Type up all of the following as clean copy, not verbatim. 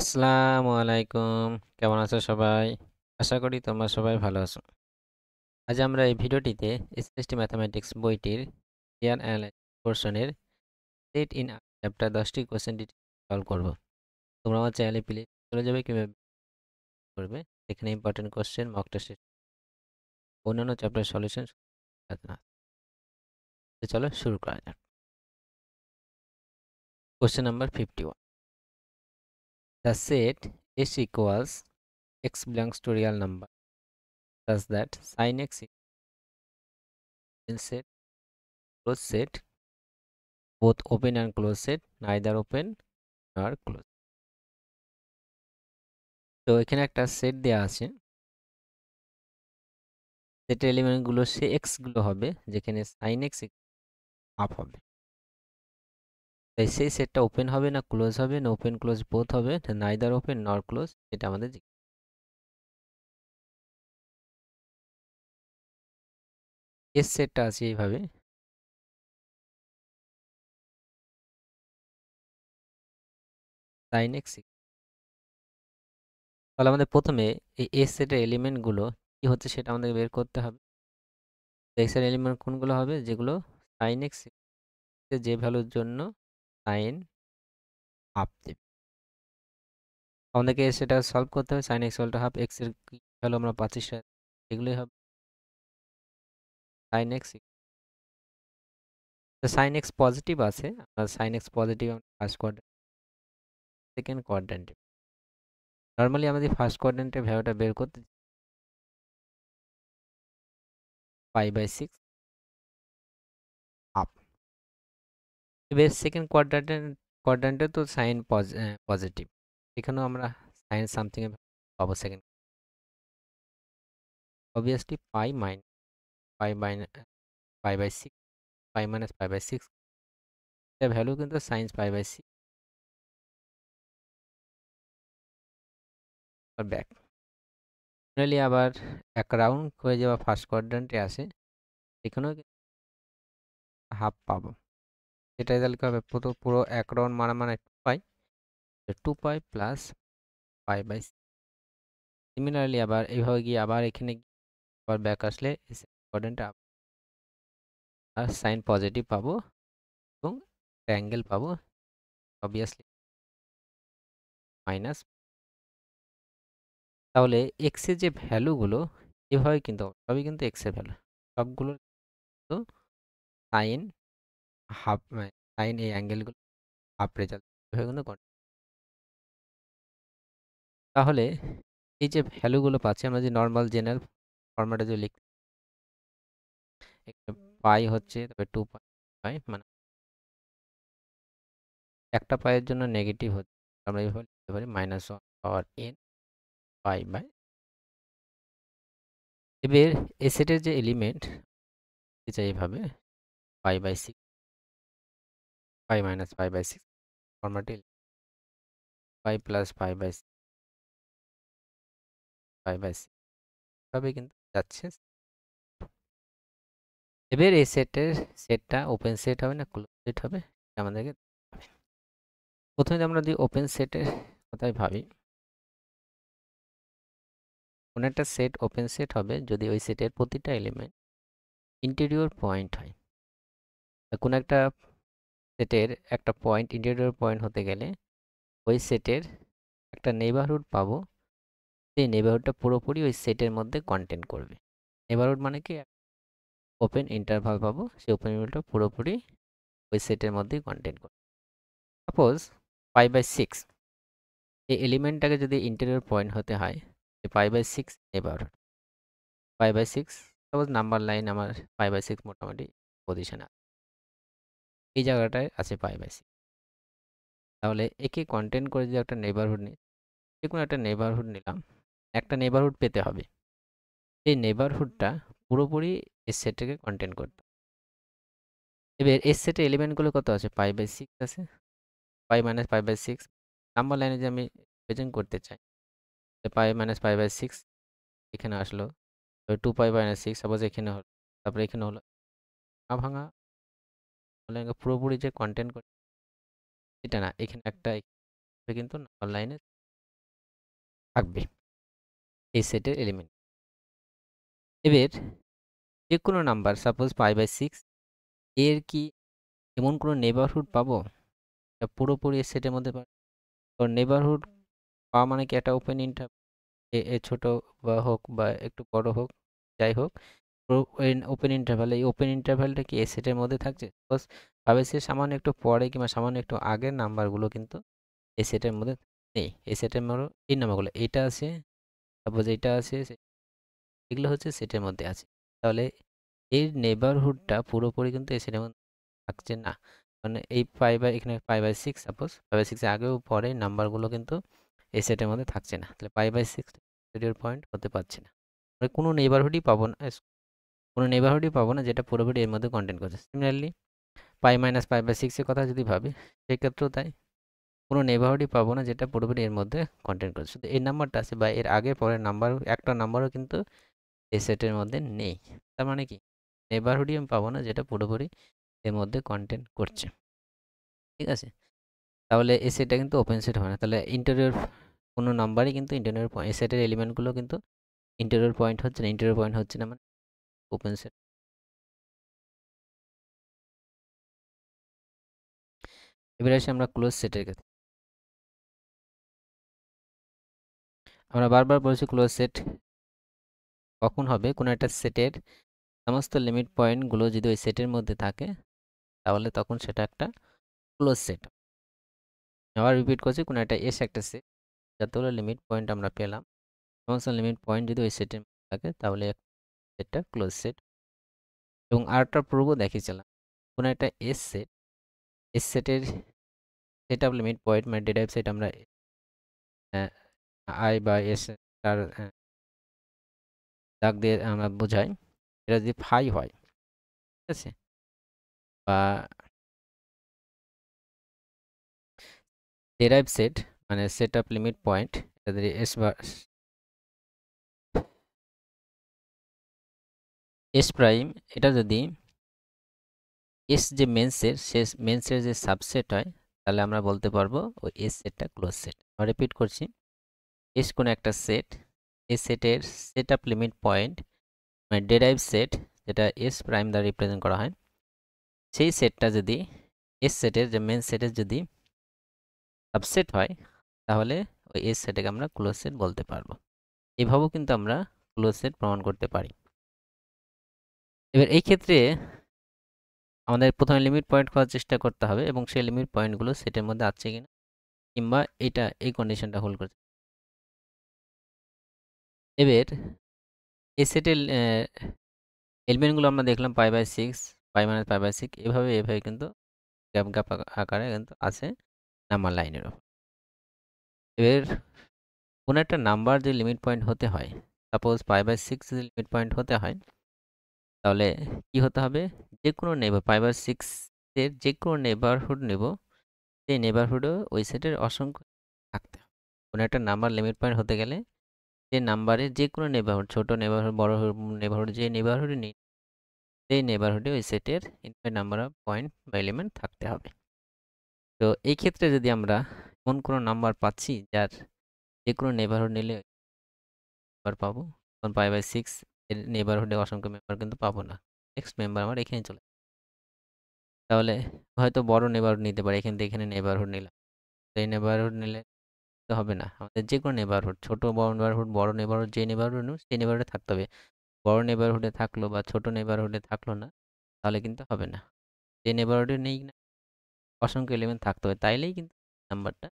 আসসালামু আলাইকুম। কেমন আছো সবাই? আশা করি তোমরা সবাই ভালো আছো। আজ আমরা এই ভিডিওটিতে এসএসটি ম্যাথমেটিক্স বইটির ক্লিয়ার অ্যানালাইসিস পোরশনের সেট ইন চ্যাপ্টার 10টি কোশ্চেন সলভ করব। তোমরা আমার চ্যানেলে প্লিজ চলে যাবে কিভাবে করবে। এখানে ইম্পর্টেন্ট কোশ্চেন, মক টেস্ট, অন্যান্য চ্যাপ্টার সলিউশন চলো শুরু করা যাক। Question number 51। The set S equals x belongs to real number such that sin x is set closed set both open and closed set neither open nor closed. তো এখানে একটা set দেয়া আছে। সেটের এলিমেন্ট গুলো সে এক্স গুলো হবে যেখানে সাইন এক্স হাফ হবে। তাই সেই সেটটা ওপেন হবে না ক্লোজ হবে না ওপেন ক্লোজ বোথ হবে না নাইদার ওপেন নর ক্লোজ, এটা আমাদের এস সেটটা আছে এইভাবে। সাইন এক্স তাহলে আমাদের প্রথমে এই এস সেটের এলিমেন্ট গুলো কি হচ্ছে সেটা আমাদের বের করতে হবে। এক্স এর এলিমেন্ট কোনগুলো হবে? যেগুলো সাইন এক্স যে ভ্যালুর জন্য সাইন হাফ দেবে। আমাদেরকে সেটা সলভ করতে হবে। সাইন এক্স হাফ এক্স এর কি ভ্যালু আমরা পাচ্ছি এগুলোই হবে সাইন এক্স। তো সাইন এক্স পজিটিভ আছে, আমরা sine x positive first quadrant second কোয়াড্রেন্টে। নর্মালি আমাদের ফার্স্ট কোয়াড্রেন্টের ভ্যালুটা বের করতে পাই/6 হাফ। এবার সেকেন্ড কোয়াড্রেন্টে তো সাইন পজিটিভ, এখানেও আমরা সাইন সামথিং এর পাবো সেকেন্ড। অবভিয়াসলি পাই/6 পাই মাইনাস পাই/6 এর ভ্যালু কিন্তু সাইন পাই/6 আর ব্যাক। ফাইনালি আবার এক রাউন্ড হয়ে যাওয়া ফার্স্ট কোয়াড্রেন্টে আসে, এখানেও হাফ পাবো। এটা রেজাল্ট হবে পুরো এক রাউন্ড মারা মানে 2 পাই প্লাস পাই/6। সিমিলারলি আবার এইভাবে গিয়ে আবার এখানে আবার ব্যাক আসলে কোয়াড্রেন্টে আর সাইন পজিটিভ পাবো এবং অ্যাঙ্গেল পাবো অবভিয়াসলি মাইনাস। তাহলে এক্স এর যে ভ্যালুগুলো এভাবে কিন্তু সবই কিন্তু এক্স এর ভ্যালু, সবগুলো তো সাইন হাফ, সাইন এই অ্যাঙ্গেলগুলো হাফ রেজাল্ট এভাবে কিন্তু তাহলে এই যে ভ্যালুগুলো পাচ্ছি আমরা যে নর্মাল জেনারেল ফরম্যাটে যে লিখি, পাই হচ্ছে তবে 2 পাই মানে একটা পাইয়ের জন্য নেগেটিভ হচ্ছে, আমরা এইভাবে লিখতে পারি -1 পাওয়ার n পাই/। এবার এই সেটের যে এলিমেন্ট চাই এইভাবে পাই/6 পাই মাইনাস পাই/6 ফরম্যাটে পাই প্লাস পাই/6 পাই/6 ভাবে কিন্তু যাচ্ছে। এবার এই সেটটা ওপেন সেট হবে না ক্লোজ সেট হবে আমাদেরকে প্রথমে আমরা যদি ওপেন সেটের কথাই ভাবি, কোন একটা সেট ওপেন সেট হবে যদি ওই সেটের প্রতিটা এলিমেন্ট ইন্টেরিয়র পয়েন্ট হয়। কোন একটা সেটের একটা পয়েন্ট ইন্টেরিয়র পয়েন্ট হতে গেলে ওই সেটের একটা নেইবারহুড পাবো, সেই নেইবারহুডটা পুরোপুরি ওই সেটের মধ্যে কন্টেন্ট করবে। নেইবারহুড মানে কি? ওপেন ইন্টারভাল পাবো, সেই ওপেন ইন্টারভালটা পুরোপুরি ওই সেটের মধ্যেই কন্টেন্ট করবে। সাপোজ পাই/6 এই এলিমেন্টটাকে যদি ইন্টেরিয়র পয়েন্ট হতে হয়, পাই/6 নেইবারহুড পাই/6 সাপোজ নাম্বার লাইন আমার পাই/6 মোটামুটি পজিশনে এই জায়গাটায় আছে পাই/6। তাহলে একে কন্টেন্ট করে যদি একটা নেইবারহুড নিই, যে কোনো একটা নেইবারহুড নিলাম, একটা নেইবারহুড পেতে হবে, এই নেইবারহুডটা পুরোপুরি এই সেটটাকে কন্টেন্ট করতে। এবার এই সেটের এলিমেন্টগুলো কত আছে? পাই/6 আছে, পাই মাইনাস পাই/6 নাম্বার লাইনে যে আমি প্রেজেন্ট করতে চাই, পাই মাইনাস পাই/6 এখানে আসলো, 2 পাই/6 সাপোজ এখানে হলো, তারপরে এখানে হলো ভাঙা পুরোপুরি যে কন্টেন্ট করে এটা না, এখানে একটা কিন্তু নাম্বার লাইনে থাকবে এই সেটের এলিমেন্ট। এবার যে কোনো নাম্বার সাপোজ 5/6 এর কি এমন কোনো নেইবারহুড পাবো যা পুরোপুরি এই সেটের মধ্যে পাবো? তো নেইবারহুড পাওয়া মানে কি একটা ওপেন ইন্টারভ্যাল, এ ছোট বা হোক বা একটু বড় হোক, যাই হোক ওপেন ইন্টারভ্যাল, এই ওপেন ইন্টারভ্যালটা কি এই সেটের মধ্যে থাকছে? সাপোজ 5/6 সামান্য একটু পরে কিংবা সামান্য একটু আগের নাম্বারগুলো কিন্তু এই সেটের মধ্যে নেই। এই সেটের মধ্যে এই নাম্বারগুলো এটা আছে, সাপোজ এটা আছে, এগুলো হচ্ছে সেটের মধ্যে আছে। তাহলে এর নেইবারহুডটা পুরোপুরি কিন্তু এই সেটের মধ্যে থাকছে না। মানে এই 5 বাই এখানে 5/6 সাপোজ 5/6 এর আগেও পরে নাম্বারগুলো কিন্তু এই সেটের মধ্যে থাকছে না। তাহলে 5/6 ইন্টিরিয়র পয়েন্ট হতে পারছে না। মানে কোনো নেইবারহুডই পাবো না, কোনো নেইবারহুডই পাবো না যেটা পুরোপুরি এর মধ্যে কন্টেন্ট করছে। সিমিলারলি পাই মাইনাস 5/6 এর কথা যদি ভাবি, সেক্ষেত্রেও তাই। কোনো নেইবারহুডই পাবো না যেটা পুরোপুরি এর মধ্যে কন্টেন্ট করছে। শুধু এই নাম্বারটা আছে বা এর আগের পরের নাম্বার একটা নাম্বারও কিন্তু এই সেটের মধ্যে নেই। তার মানে কি নেইবারহুডই আমি পাবো না যেটা পুরোপুরি এর মধ্যে কন্টেন্ট করছে। ঠিক আছে? তাহলে এই সেটটা কিন্তু ওপেন সেট হয় না। তাহলে ইন্টেরিয়র কোনো নাম্বারই কিন্তু ইন্টেরিয়র পয়েন্ট, এই সেটের এলিমেন্টগুলো কিন্তু ইন্টেরিয়র পয়েন্ট হচ্ছে না। ইন্টেরিয়র পয়েন্ট হচ্ছে না মানে ওপেন সেট। এবারে আসি আমরা ক্লোজ সেটের ক্ষেত্রে। আমরা বারবার বলেছি ক্লোজ সেট কখন হবে? কোনো একটা সেটের সমস্ত লিমিট পয়েন্টগুলো যদি ওই সেটের মধ্যে থাকে তাহলে তখন সেটা একটা ক্লোজ সেট। আবার রিপিট করছি, কোনো একটা এস একটা সেট, যতগুলো লিমিট পয়েন্ট আমরা পেলাম সমস্ত লিমিট পয়েন্ট যদি ওই সেটের মধ্যে থাকে তাহলে সেটটা ক্লোজ সেট। এবং আরেকটা প্রুফও দেখিয়েছিলাম, কোনো একটা এস সেট, এস সেটের সেট অফ লিমিট পয়েন্ট মানে ডেরাইভ সেট আমরা আই বা এস তার দাগ দিয়ে আমরা বোঝাই। এটা যদি ফাই হয়, ঠিক আছে, বা ডেরাইভ সেট মানে সেট অফ লিমিট পয়েন্ট, এটা যদি এস বা এস প্রাইম, এটা যদি এস যে মেন সেট, সে মেন সেট যে সাবসেট হয় তাহলে আমরা বলতে পারবো ওই এস সেটটা ক্লোজ সেট। রিপিট করছি, এস কোনো একটা সেট, এই সেটের সেট অফ লিমিট পয়েন্ট মানে ডেরাইভ সেট, যেটা এস প্রাইম দ্বারা রিপ্রেজেন্ট করা হয়, সেই সেটটা যদি এস সেটের যে মেন সেটের যদি সাবসেট হয় তাহলে ওই এস সেটকে আমরা ক্লোজ সেট বলতে পারবো। এভাবেও কিন্তু আমরা ক্লোজ সেট প্রমাণ করতে পারি। এবার এই ক্ষেত্রে আমাদের প্রথমে লিমিট পয়েন্ট খোঁজার চেষ্টা করতে হবে এবং সেই লিমিট পয়েন্টগুলো সেটের মধ্যে আছে কিনা, কিংবা এটা এই কন্ডিশনটা হোল্ড করছে। এবার এই সেটের এলিমেন্টগুলো আমরা দেখলাম 5/6, 5 - 5/6, এভাবে এভাবে কিন্তু গ্যাপ গ্যাপ আকারে কিন্তু আছে নাম্বার লাইনের উপর। এবার কোনো একটা নাম্বার যে লিমিট পয়েন্ট হতে হয়, সাপোজ 5/6 যদি লিমিট পয়েন্ট হতে হয় তাহলে কি হতে হবে? যে কোনো নেইবার 5/6 এর যে কোনো নেইবারহুড নেব, সেই নেইবারহুডে ওই সেটের অসংখ্য থাকতে হবে। কোনো একটা নাম্বার লিমিট পয়েন্ট হতে গেলে যে নাম্বারে যে কোনো নেইবারহুড, ছোট নেইবারহুড, বড় নেইবারহুড, যে নেইবারহুডে নেই সেই নেইবারহুডে ওই সেটের ইনফাইনাইট নাম্বার অফ পয়েন্ট বা এলিমেন্ট থাকতে হবে। তো এই ক্ষেত্রে যদি আমরা এমন কোনো নাম্বার পাচ্ছি যার যে কোনো নেইবারহুড নিলে মেম্বার পাবো, তখন 5/6 এর নেইবারহুডে অসংখ্য মেম্বার কিন্তু পাবো না। নেক্সট মেম্বার আমার এখানে চলে, তাহলে হয়তো বড় নেইবারহুড নিতে পারি। এখান থেকে এখানে নেইবারহুড নিলাম, তো এই নেইবারহুড নিলে তো হবে না। আমাদের যে কোনো নেইবারহুড, ছোট বড় নেইবারহুড, বড় নেইবারহুড, যে নেইবারহুড নেব সেই নেইবারহুডে থাকতে হবে। বড় নেইবারহুডে থাকলো বা ছোট নেইবারহুডে থাকলো না, তাহলে কিন্তু হবে না। যে নেইবারহুডে নেই না অসংখ্য এলিমেন্ট থাকতে হবে, তাইলেই কিন্তু নাম্বারটা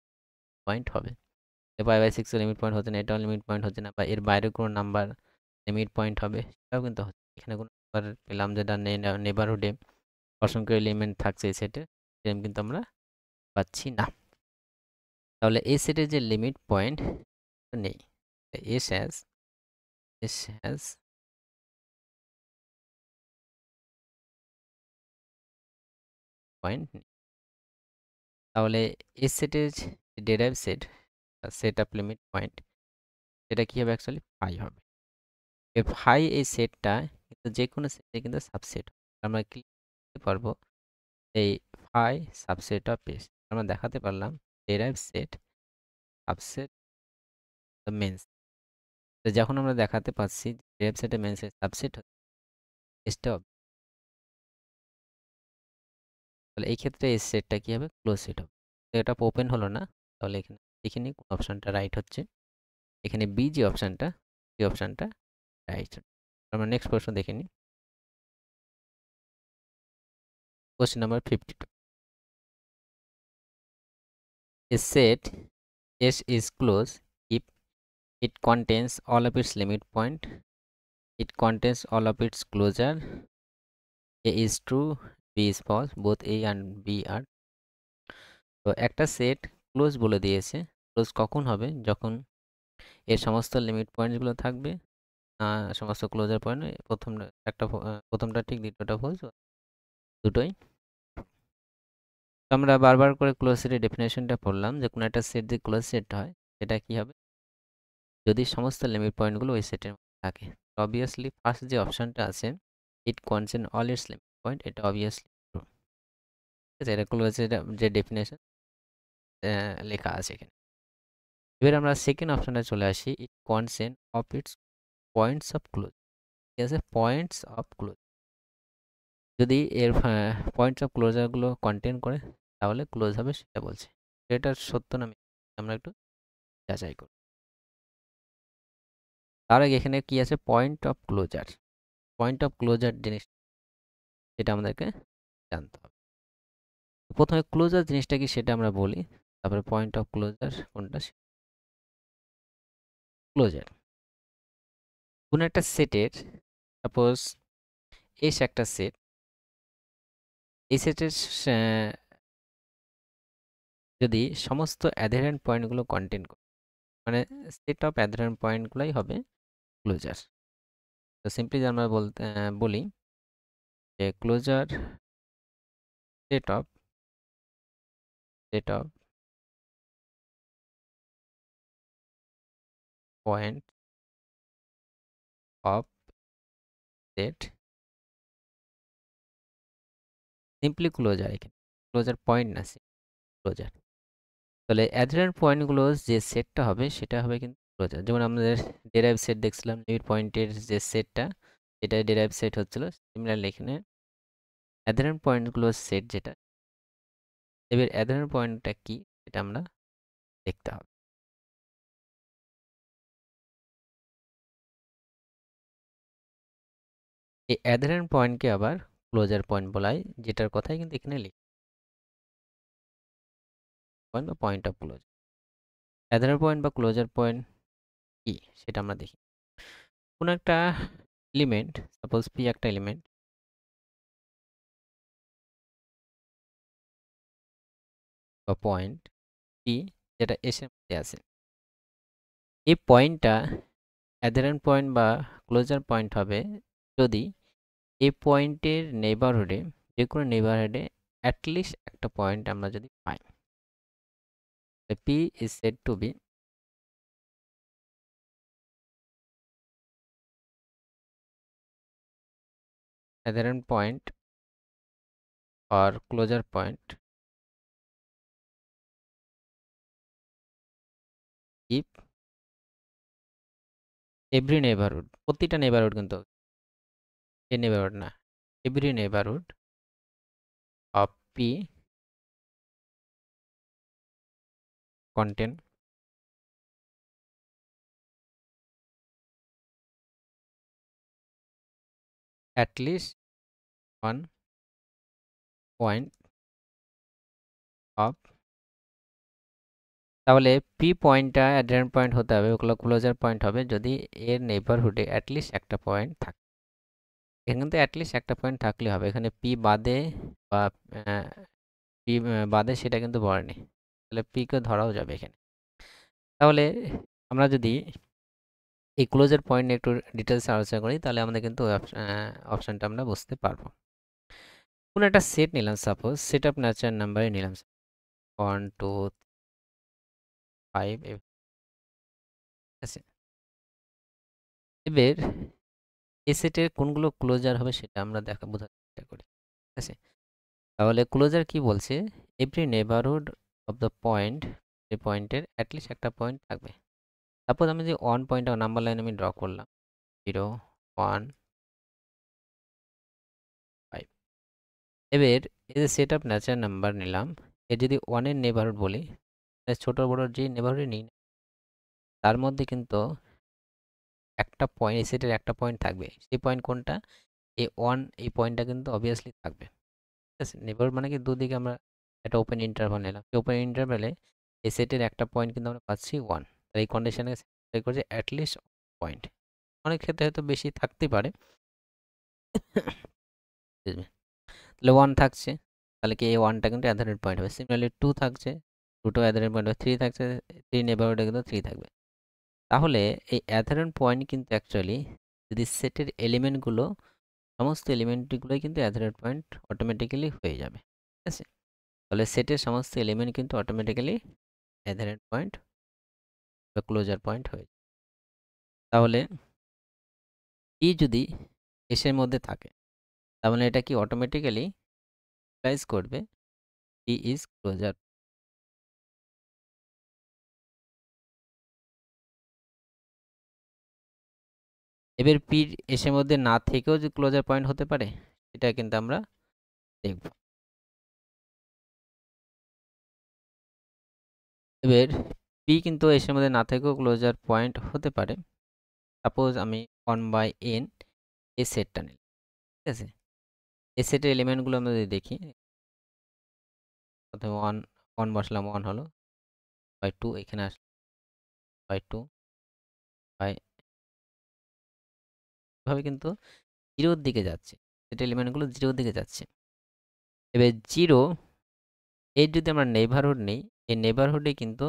পয়েন্ট হবে। 5/6 এর লিমিট পয়েন্ট হচ্ছে না, এটাও লিমিট পয়েন্ট হচ্ছে না, বা এর বাইরে কোনো নাম্বার লিমিট পয়েন্ট হবে সেটাও কিন্তু হচ্ছে। এখানে কোনো নাম্বার পেলাম যেটা নেইবারহুডে অসংখ্য এলিমেন্ট থাকছে এই সেটে, সেরকম কিন্তু আমরা পাচ্ছি না। তাহলে এই সেটের যে লিমিট পয়েন্ট নেই, এস হ্যাজ পয়েন্ট নেই। তাহলে এই সেটের derive set, set of limit point, সেটা কি হবে? অ্যাকচুয়ালি ফাই হবে। এই ফাই এই সেটটা কিন্তু যে কোনো সেটে কিন্তু সাবসেট। আমরা কি লিখতে পারবো? এই ফাই সাবসেট অফ এস আমরা দেখাতে পারলাম ডেরাইভ সেট সাবসেট মেন্স। তো যখন আমরা দেখাতে পাচ্ছি ডিরাইভ সেটে মেন্সের সাবসেট হচ্ছে এসটা হবে, তাহলে এই ক্ষেত্রে এই সেটটা কি হবে? ক্লোজ সেট হবে। তো এটা ওপেন হলো না, তাহলে এখানে দেখে নিই কোন অপশনটা রাইট হচ্ছে। এখানে বি যে অপশনটা, এই অপশনটা রাইট। আমরা নেক্সট প্রশ্ন দেখে নিই। Question number 52। A set S is closed if it contains all of its limit point, it contains all of its closure, A is true, B is false, both A and B are। তো একটা set close বলে দিয়েছে। Close কখন হবে? যখন এর সমস্ত limit পয়েন্টসগুলো থাকবে, সমস্ত ক্লোজার পয়েন্ট, প্রথমটা ঠিক দ্বিতীয়টা ফলস, দুটোই। তো আমরা বারবার করে ক্লোজ সেটের ডেফিনেশনটা পড়লাম যে কোনো একটা সেট যে ক্লোজ সেট হয় সেটা কি হবে? যদি সমস্ত লিমিট পয়েন্টগুলো ওই সেটের মধ্যে থাকে। অবভিয়াসলি ফার্স্ট যে অপশনটা আছে, it contain all its limit point, এটা অবভিয়াসলি ট্রু। ঠিক আছে, এটা ক্লোজের যে ডেফিনেশন লেখা আছে এখানে। এবার আমরা সেকেন্ড অপশনটা চলে আসি, it contain of its points of close. ঠিক আছে, পয়েন্টস অফ ক্লোজ যদি এর পয়েন্টস অফ ক্লোজারগুলো কন্টেন করে তাহলে ক্লোজ হবে, সেটা বলছে। এটার সত্য না মিথ্যা আমরা একটু যাচাই করি। তার আগে এখানে কি আছে? Point of closure. Point of closure জিনিস সেটা আমাদেরকে জানতে হবে। প্রথমে ক্লোজার জিনিসটা কি সেটা আমরা বলি, তারপরে পয়েন্ট অফ ক্লোজার কোনটা। ক্লোজার কোন একটা সেটের, সাপোজ এস একটা সেট, এই সেটের যদি সমস্ত অ্যাডহেরেন্ট পয়েন্টগুলো কন্টেন করে, মানে সেট অফ অ্যাডহেরেন্ট পয়েন্টগুলোই হবে ক্লোজার। তো সিম্পলি আমরা বলি যে closure set of point of set, simply closure. এখানে ক্লোজার পয়েন্ট না, ক্লোজার। তাহলে অ্যাডহেরেন্ট পয়েন্টগুলো যে সেটটা হবে সেটা হবে কিন্তু ক্লোজার। যেমন আমাদের ডেরাইভ সেট দেখছিলাম, লিমিট পয়েন্টের যে সেটটা, সেটা ডেরাইভ সেট হচ্ছিল। সিমিলারলি এখানে অ্যাডহেরেন্ট পয়েন্টগুলোর সেট যেটা, এবার অ্যাডহেরেন্ট পয়েন্টটা কি এটা আমরা দেখতে হবে। এই অ্যাডহেরেন্ট পয়েন্টকে আবার ক্লোজার পয়েন্ট বলা হয়, যেটার কথাই কিন্তু এখানে লিখি পয়েন্ট বা পয়েন্ট অফ ক্লোজ। অ্যাডহেরেন্ট পয়েন্ট বা ক্লোজার পয়েন্ট কি সেটা আমরা দেখি। কোনো একটা এলিমেন্ট, সাপোজ পি একটা এলিমেন্ট, বা পয়েন্ট পি যেটা এস এর মধ্যে আছে, এই পয়েন্টটা অ্যাডহেরেন্ট পয়েন্ট বা ক্লোজার পয়েন্ট হবে যদি এই পয়েন্টের নেইবারহুডে, যে কোনো নেইবারহুডে অ্যাটলিস্ট একটা পয়েন্ট আমরা যদি পাই। P is said to be adherent point or closure point if every neighborhood, প্রতিটা নেইবারহুড কিন্তু এই নেইবারহুড না, every neighborhood of p contain at least one point of, তাহলে পি পয়েন্টটা অ্যাডহেরেন্ট পয়েন্ট হতে হবে, ওগুলো ক্লোজার পয়েন্ট হবে যদি এর নেইবারহুডে অ্যাটলিস্ট একটা পয়েন্ট থাকে। এখানে কিন্তু অ্যাটলিস্ট একটা পয়েন্ট থাকলে হবে, এখানে পি বাদে বা পি বাদে সেটা কিন্তু বলেনি, তাহলে পিকে ধরাও যাবে এখানে। তাহলে আমরা যদি এই ক্লোজার পয়েন্ট নিয়ে একটু ডিটেলসে আলোচনা করি তাহলে আমাদের কিন্তু অপশানটা আমরা বুঝতে পারবো। কোনো একটা সেট নিলাম, সাপোজ সেট অফ ন্যাচারাল নাম্বারই নিলাম, 1 2 5, ঠিক আছে। এবার এই সেটের কোনগুলো ক্লোজার হবে সেটা আমরা বোঝার চেষ্টা করি, ঠিক আছে। তাহলে ক্লোজার কি বলছে? Every neighbourhood of the point, যে পয়েন্টের অ্যাটলিস্ট একটা পয়েন্ট থাকবে। সাপোজ আমি যে 1 পয়েন্ট নাম্বার লাইন আমি ড্র করলাম 0 1 5। এবার এই যে সেট অফ ন্যাচারাল নাম্বার নিলাম, এর যদি 1 এর নেইবারহুড বলি, ছোট বড় যে নেইবারহুডে নিই তার মধ্যে কিন্তু একটা পয়েন্ট, এই সেটের একটা পয়েন্ট থাকবে। সেই পয়েন্ট কোনটা? এই 1, এই পয়েন্টটা কিন্তু অবভিয়াসলি থাকবে। ঠিক আছে? নেইবারহুড মানে কি দুদিকে আমরা একটা ওপেন ইন্টারভাল নিলাম। সেই ওপেন ইন্টারভালে এই সেটের একটা পয়েন্ট কিন্তু আমরা পাচ্ছি 1। তাই এই কন্ডিশনে স্যাটিসফাই করছে অ্যাট লিস্ট পয়েন্ট। অনেক ক্ষেত্রে হয়তো বেশি থাকতেই পারে। Excuse me। তাহলে 1 থাকছে। তাহলে কি এই 1 টা কিন্তু অ্যাধারেট পয়েন্ট হবে। সিমিলারলি 2 থাকছে। 2 টাও অ্যাধারেট পয়েন্ট হবে। 3 থাকছে। 3 নেইবারহুডে কিন্তু 3 থাকবে। তাহলে এই অ্যাধারেট পয়েন্ট কিন্তু অ্যাকচুয়ালি যদি সেটের এলিমেন্টগুলো, সমস্ত এলিমেন্টগুলোই কিন্তু অ্যাধারেট পয়েন্ট অটোমেটিক্যালি হয়ে যাবে। ঠিক আছে? তাহলে সেটের সমস্ত এলিমেন্ট কিন্তু অটোমেটিক্যালি অ্যাধারেট পয়েন্ট বা ক্লোজার পয়েন্ট হয়ে যাবে। তাহলে p যদি s এর মধ্যে থাকে, তার মানে এটা কি অটোমেটিক্যালি ইমপ্লাইজ করবে p ইজ ক্লোজার। এবার p s এর মধ্যে না থেকেও যে ক্লোজার পয়েন্ট হতে পারে, সেটা কিন্তু আমরা দেখব। এবার p কিন্তু s এর মধ্যে না থেকেও ক্লোজার পয়েন্ট হতে পারে। সাপোজ আমি 1/n এই সেটটা নিই। ঠিক আছে? এই সেটের এলিমেন্টগুলো আমরা যদি দেখি, প্রথমে 1 বসালাম, 1 হলো, বাই 2 এখানে আসলো, বাই 2 বাই, এভাবে কিন্তু 0 এর দিকে যাচ্ছে। সেটের এলিমেন্টগুলো 0 এর দিকে যাচ্ছে। এবার 0 এর যদি আমরা নেইবারহুড নেই, এই নেইবারহুডে কিন্তু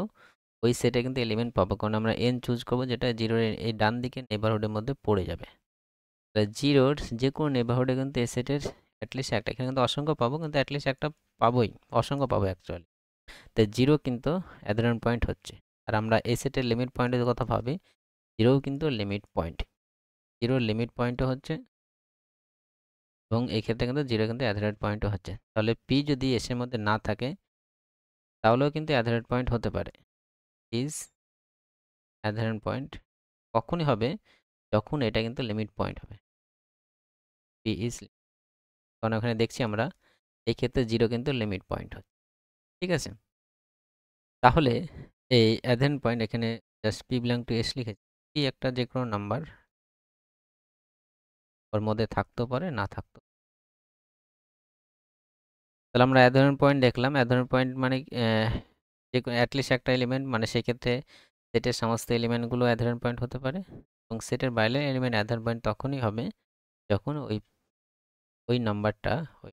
ওই সেটে কিন্তু এলিমেন্ট পাবো। কারণ আমরা n চুজ করব যেটা 0 এর এই ডান দিকে নেইবারহুডের মধ্যে পড়ে যাবে। তাহলে 0 র যে কোনো নেইবারহুডে কিন্তু এই সেটের এটলিস্ট একটা, এখানে কিন্তু অসংখ্য পাবো, কিন্তু এটলিস্ট একটা পাবোই, অসংখ্য পাবো অ্যাকচুয়ালি। তাই 0 কিন্তু অ্যাধারেন্ট পয়েন্ট হচ্ছে। আর আমরা এই সেটের লিমিট পয়েন্টের কথা ভাবি, 0 কিন্তু লিমিট পয়েন্ট। 0 লিমিট পয়েন্টও হচ্ছে এবং এই ক্ষেত্রে কিন্তু 0 কিন্তু অ্যাধারেন্ট পয়েন্টও হচ্ছে। তাহলে p যদি s এর মধ্যে না থাকে, তাহলেও কিন্তু অ্যাধারেন্ট পয়েন্ট হতে পারে। ইজ অ্যাধারেন্ট পয়েন্ট কখনই হবে? যখন এটা কিন্তু লিমিট পয়েন্ট হবে। p ইজ, কারণ ওখানে দেখছি আমরা এই ক্ষেত্রে 0 কিন্তু লিমিট পয়েন্ট হচ্ছে। ঠিক আছে? তাহলে এই অ্যাধারেন্ট পয়েন্ট এখানে just p belong to s লিখেছি। p একটা যে কোনো নাম্বার ওর মধ্যে থাকতেও পারে, না থাকতেও। তাহলে আমরা অ্যাধারেন্ট পয়েন্ট দেখলাম। অ্যাধারেন্ট পয়েন্ট মানে যে অ্যাটলিস্ট একটা এলিমেন্ট, মানে সেক্ষেত্রে সেটের সমস্ত এলিমেন্টগুলো অ্যাধারেন্ট পয়েন্ট হতে পারে এবং সেটের বাইরের এলিমেন্ট অ্যাধারেন্ট পয়েন্ট তখনই হবে যখন ওই নাম্বারটা, ওই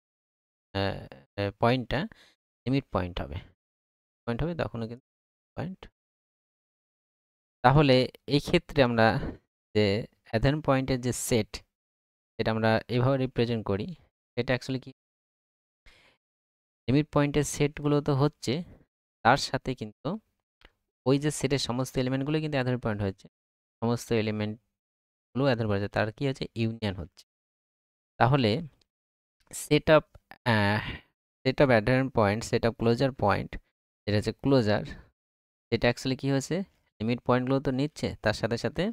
পয়েন্টটা লিমিট পয়েন্ট হবে। পয়েন্ট হবে তখনও কিন্তু পয়েন্ট। তাহলে এই ক্ষেত্রে আমরা যে অ্যাধারেন্ট পয়েন্টের যে সেট, সেটা আমরা এভাবে রিপ্রেজেন্ট করি। সেটা অ্যাকচুয়ালি কি, লিমিট পয়েন্টের সেটগুলো তো হচ্ছে, তার সাথে কিন্তু ওই যে সেটের সমস্ত এলিমেন্টগুলো কিন্তু অ্যাধারেন্ট পয়েন্ট হচ্ছে। সমস্ত এলিমেন্টগুলো অ্যাধারেন্ট পয়েন্ট হচ্ছে, তার কি হচ্ছে, ইউনিয়ন হচ্ছে। তাহলে set of adherent point, set of closure point, যেটা হচ্ছে ক্লোজার, সেটা অ্যাকচুয়ালি কি হয়েছে, লিমিট পয়েন্টগুলো তো নিচ্ছে, তার সাথে সাথে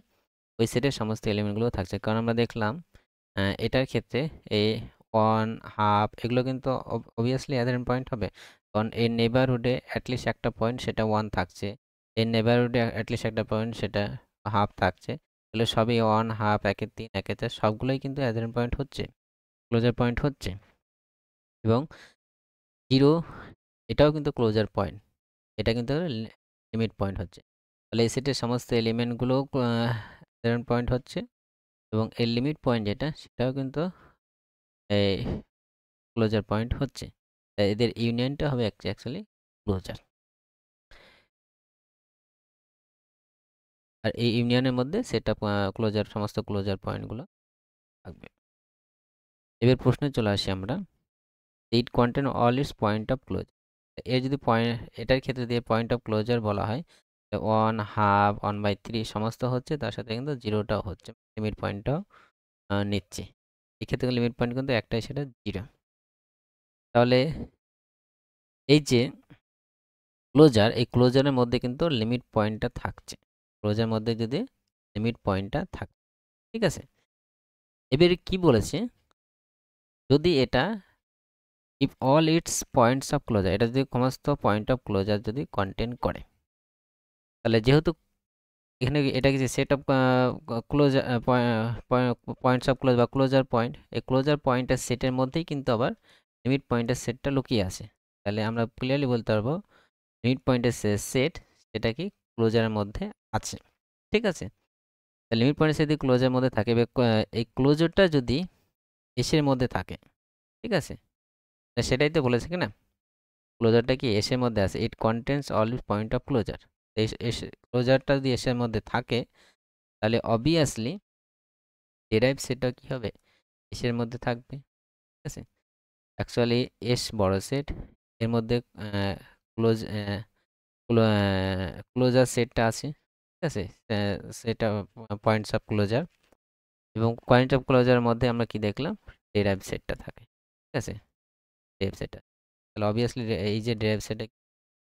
ওই সেটের সমস্ত এলিমেন্টগুলো থাকছে। কারণ আমরা দেখলাম এটার ক্ষেত্রে এই 1 হাফ এগুলো কিন্তু অবভিয়াসলি অ্যাধারেন্ট পয়েন্ট হবে। কারণ এর নেইবারহুডে অ্যাটলিস্ট একটা পয়েন্ট, সেটা 1 থাকছে। এর নেইবারহুডে অ্যাটলিস্ট একটা পয়েন্ট, সেটা হাফ থাকছে। তাহলে সবই 1 হাফ, 1 এর 3, 1 এর 4 সবগুলোই কিন্তু অ্যাধারেন্ট পয়েন্ট হচ্ছে, ক্লোজার পয়েন্ট হচ্ছে। এবং 0 এটাও কিন্তু ক্লোজার পয়েন্ট, এটা কিন্তু লিমিট পয়েন্ট হচ্ছে। তাহলে এই সেটের সমস্ত এলিমেন্টগুলো অ্যাধারেন্ট পয়েন্ট হচ্ছে এবং এর লিমিট পয়েন্ট যেটা, সেটাও কিন্তু এই ক্লোজার পয়েন্ট হচ্ছে। তাই এদের ইউনিয়নটা হবে অ্যাকচুয়ালি ক্লোজার। আর এই ইউনিয়নের মধ্যে সেটা ক্লোজার, সমস্ত ক্লোজার পয়েন্টগুলো থাকবে। এবার প্রশ্নে চলে আসি আমরা, it contain all its point of closure. এর যদি পয়েন্ট, এটার ক্ষেত্রে দিয়ে পয়েন্ট অফ ক্লোজার বলা হয়, 1 হাফ 1/3 সমস্ত হচ্ছে, তার সাথে কিন্তু 0টাও হচ্ছে, লিমিট পয়েন্টটাও নিচ্ছে। এক্ষেত্রে লিমিট পয়েন্ট কিন্তু একটাই, সেটা 0। তাহলে এই যে ক্লোজার, এই ক্লোজারের মধ্যে কিন্তু লিমিট পয়েন্টটা থাকছে। ক্লোজার মধ্যে যদি লিমিট পয়েন্টটা থাকে, ঠিক আছে। এবারে কি বলেছে, যদি এটা if all its points of closure, এটা যদি সমস্ত পয়েন্ট অফ ক্লোজার যদি কন্টেন করে, তাহলে যেহেতু এখানে এটা কি set of closure points of close বা ক্লোজার পয়েন্ট, এই ক্লোজার পয়েন্টের সেটের মধ্যেই কিন্তু আবার লিমিট পয়েন্টের সেটটা লুকিয়ে আছে। তাহলে আমরা ক্লিয়ারলি বলতে পারবো লিমিট পয়েন্টের সেট সেটা কি ক্লোজারের মধ্যে আছে, ঠিক আছে। লিমিট পয়েন্ট যদি ক্লোজারের মধ্যে থাকে, এই ক্লোজারটা যদি এসের মধ্যে থাকে, ঠিক আছে, সেটাই তো বলেছে কি না, ক্লোজারটা কি এসের মধ্যে আছে, it contains all point of closure. ক্লোজারটা যদি এসের মধ্যে থাকে, তাহলে অবভিয়াসলি ডেরাইভ সেটটা কি হবে, এসের মধ্যে থাকবে, ঠিক আছে। অ্যাকচুয়ালি এস বড় সেট, এর মধ্যে ক্লোজ ক্লোজার সেটটা আছে, ঠিক আছে, সেটা পয়েন্টস অফ ক্লোজার, এবং পয়েন্ট অফ ক্লোজারের মধ্যে আমরা কি দেখলাম, ডেরাইভ সেটটা থাকে, ঠিক আছে, ডেরাইভ সেটটা। তাহলে অবভিয়াসলি এই যে ডেরাইভ সেটটা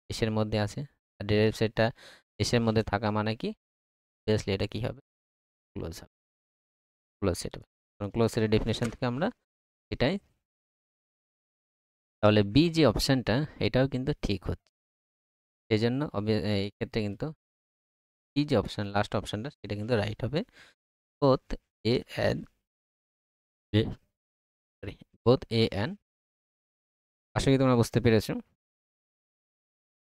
এসের মধ্যে আছে, আর ডেরাইভ সেটটা এসের মধ্যে থাকা মানে কি, অবভিয়াসলি এটা কি হবে, ক্লোজ হবে, ক্লোজ সেট হবে। ক্লোজ সেটের ডেফিনেশন থেকে আমরা এটাই, তাহলে বি যে অপশানটা এটাও কিন্তু ঠিক হচ্ছে। সেই জন্য এই ক্ষেত্রে কিন্তু বি যে অপশান, লাস্ট অপশানটা সেটা কিন্তু রাইট হবে। Both A and sorry, both A and. আশা করি তোমরা বুঝতে পেরেছো।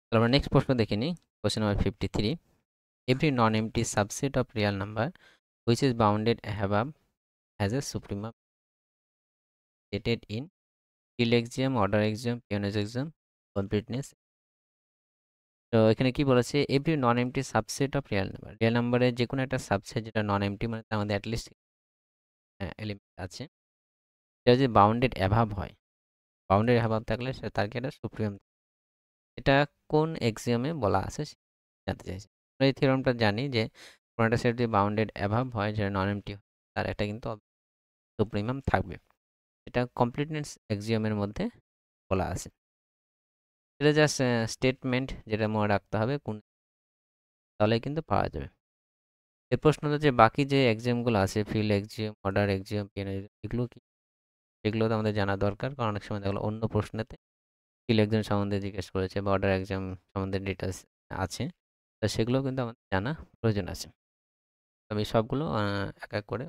তাহলে আমরা নেক্সট প্রশ্ন দেখে নিই, question number 53। Every non MT subset of real number which is bounded above has a supremum stated in field axiom, order axiom, Peano's axiom, completeness। তো এখানে কি বলেছে, every non MT subset of real নাম্বারের যে কোনো একটা subset যেটা নন MT, মানে তার মধ্যে অ্যাটলিস্ট এলিমেন্ট আছে, সেটা যদি বাউন্ডেড অ্যাভাব হয়, বাউন্ডেড অ্যাভাব থাকলে সে তার কি একটা সুপ্রিম, এটা কোন এক্সিওমে বলা আছে জানতে চাইছে। আমরা এই থিওরামটা জানি যে কোনো একটা সেট যদি বাউন্ডেড অ্যাভাব হয়, যেটা নন এমটি হয়, তার একটা কিন্তু সুপ্রিমাম থাকবে, এটা কমপ্লিটনেস এক্সিওমের মধ্যে বলা আছে। এটা জাস্ট স্টেটমেন্ট, যেটা মনে রাখতে হবে কোন, তাহলে কিন্তু পাওয়া যাবে। এর প্রশ্ন হলো যে বাকি যে এক্সামগুলো আছে, field exam, order exam, pen exam, এগুলো কি, এগুলো তো আমাদের জানা দরকার, কারণ অনেক সময় দেখলো অন্য প্রশ্নেতে ফিল্ড এক্সাম সম্বন্ধে জিজ্ঞেস করেছে বা অর্ডার এক্সাম সম্বন্ধে ডিটেলস আছে, তো সেগুলো কিন্তু আমাদের জানা প্রয়োজন আছে। আমি সবগুলো এক এক করে,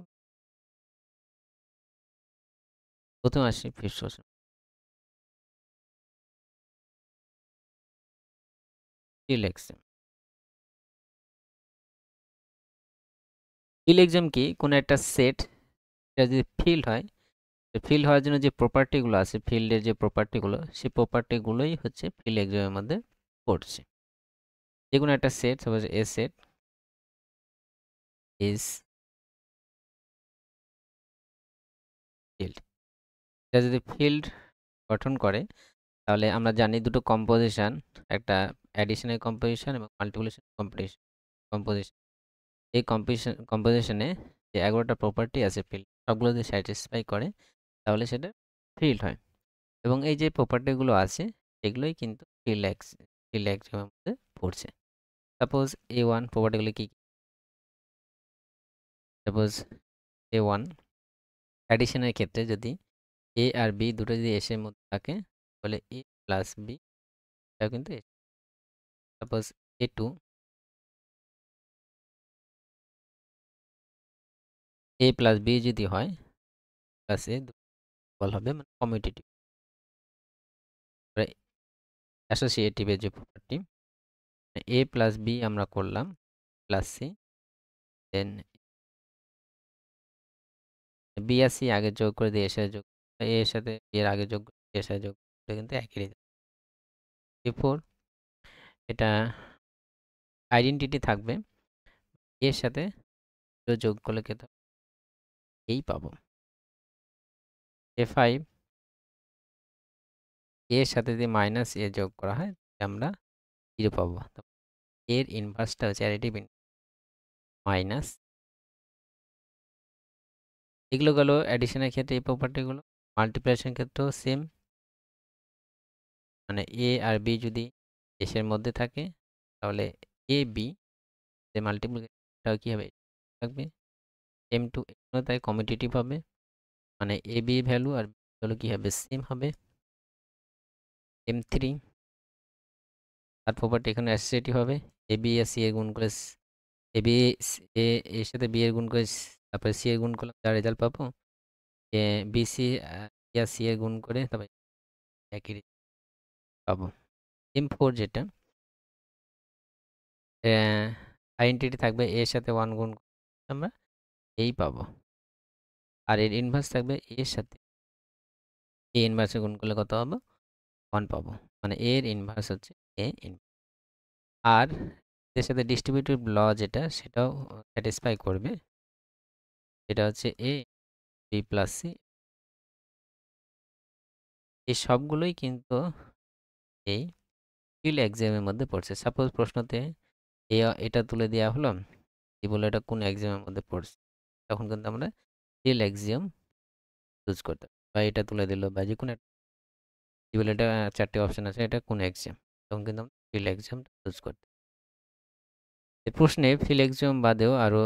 প্রথমে আসি fifth question, field exam. Field exam কি, কোনো একটা সেট এটা যদি ফিল্ড হয়, ফিল্ড হওয়ার জন্য যে প্রপার্টিগুলো আছে, ফিল্ডের যে প্রপার্টিগুলো, সেই প্রপার্টিগুলোই হচ্ছে ফিল্ড এক্সামের মধ্যে পড়ছে। যে কোনো একটা set, suppose A set is field, এটা যদি ফিল্ড গঠন করে, তাহলে আমরা জানি দুটো কম্পোজিশন, একটা অ্যাডিশনাল কম্পোজিশন এবং মাল্টিপ্লিকেশন কম্পোজিশন। এই কম্পোজিশনে যে 11টা প্রপার্টি আছে ফিল্ড, সবগুলো যদি স্যাটিসফাই করে, তাহলে সেটা ফিল্ড হয়। এবং এই যে প্রপার্টিগুলো আছে, এগুলোই কিন্তু ফিল্ড এক্সের মধ্যে পড়ছে। সাপোজ A1 প্রপার্টিগুলো কি, সাপোজ A1 অ্যাডিশনের ক্ষেত্রে যদি এ আর বি দুটো যদি এসের মধ্যে থাকে, তাহলে এ প্লাস বি, এটাও কিন্তু সাপোজ A2 এ প্লাস বি যদি হয়, প্লাস এ বলা হবে, মানে কমিউটেটিভ। অ্যাসোসিয়েটিভের যে প্রপার্টি, এ প্লাস বি আমরা করলাম প্লাস সি, দেন বি আর সি আগে যোগ করে দিয়ে এর সাথে যোগ, এর সাথে বি এর আগে যোগ করে এর সাথে যোগ করে কিন্তু একই রেজাল্ট। এরপর এটা আইডেন্টিটি থাকবে, এর সাথে যোগ করলে কিন্তু এই পাবো। A5 এর সাথে যদি মাইনাস এ যোগ করা হয়, আমরা 0 পাবো। এর ইনভার্সটা হচ্ছে অ্যাডিটিভ মাইনাস, এগুলো গেল অ্যাডিশনের ক্ষেত্রে এই প্রপার্টিগুলো। মাল্টিপ্লিকেশন ক্ষেত্রেও সেম, মানে এ আর বি যদি এসের মধ্যে থাকে, তাহলে এ বি যে মাল্টিপ্লিকেশনটাও কি হবে থাকবে M2 তাই কমিউটেটিভ হবে, মানে A B value R value কি হবে সেম হবে। M3 তার প্রপার্টি এখানে অ্যাসোসিয়েটিভ হবে, এ বি আর সি এর গুণ করে এ বি এ এর সাথে বি এর গুণ করে তারপরে সি এর গুণ করলাম যা রেজাল্ট পাবো, বি সি আর সি এর গুণ করে তারপরে একই result পাবো। M4 যেটা আইডেন্টিটি থাকবে এর সাথে 1 গুণ করলে আমরা এই পাবো, আর এর ইনভার্স থাকবে এর সাথে এ ইনভার্সে গুণ করলে কত পাবো 1 পাবো, মানে এর ইনভার্স হচ্ছে এ আর এর সাথে ডিস্ট্রিবিউটিভ ল যেটা সেটাও স্যাটিসফাই করবে, সেটা হচ্ছে এ বি প্লাস সি। এই সবগুলোই কিন্তু এই ফিল্ড এক্সামের মধ্যে পড়ছে। সাপোজ প্রশ্নতে এটা তুলে দেওয়া হলো, কি বলে এটা কোন এক্সামের মধ্যে পড়ছে, তখন কিন্তু আমরা ফিল্ড এক্সাম চুজ করতে পারি। বা এটা তুলে দিল বা যে কোনো কি বলে এটা 4টে অপশন আছে, এটা কোন এক্সাম, তখন কিন্তু আমরা ফিল্ড এক্সাম চুজ করতে পারি। এই প্রশ্নে ফিল্ড এক্সাম বাদেও আরও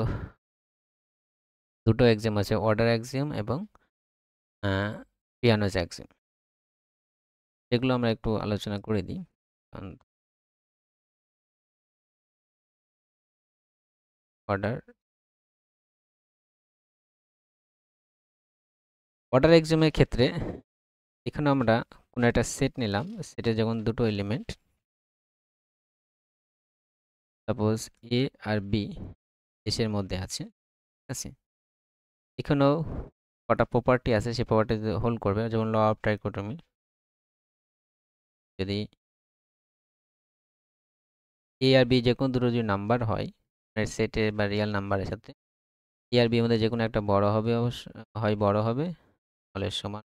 দুটো এক্সাম আছে, অর্ডার এক্সাম এবং পিয়ানোস এক্সাম, যেগুলো আমরা একটু আলোচনা করে দিই। অর্ডার অর্ডার এক্সামের ক্ষেত্রে এখানে আমরা কোনো একটা সেট নিলাম, সেটে যখন দুটো এলিমেন্ট সাপোজ এ আর বি এসের মধ্যে আছে, ঠিক আছে, এখানেও কটা প্রপার্টি আছে সেই প্রপার্টি হোল্ড করবে, যেমন ল অফ ট্রাইকোটমি। যদি এ আর বি যে কোনো দুটো যদি নাম্বার হয় সেটে বা রিয়েল নাম্বারের সাথে, এ আর বি মধ্যে যে কোনো একটা বড় হবে, অবশ্য হয় বড় হবে ফলের সমান,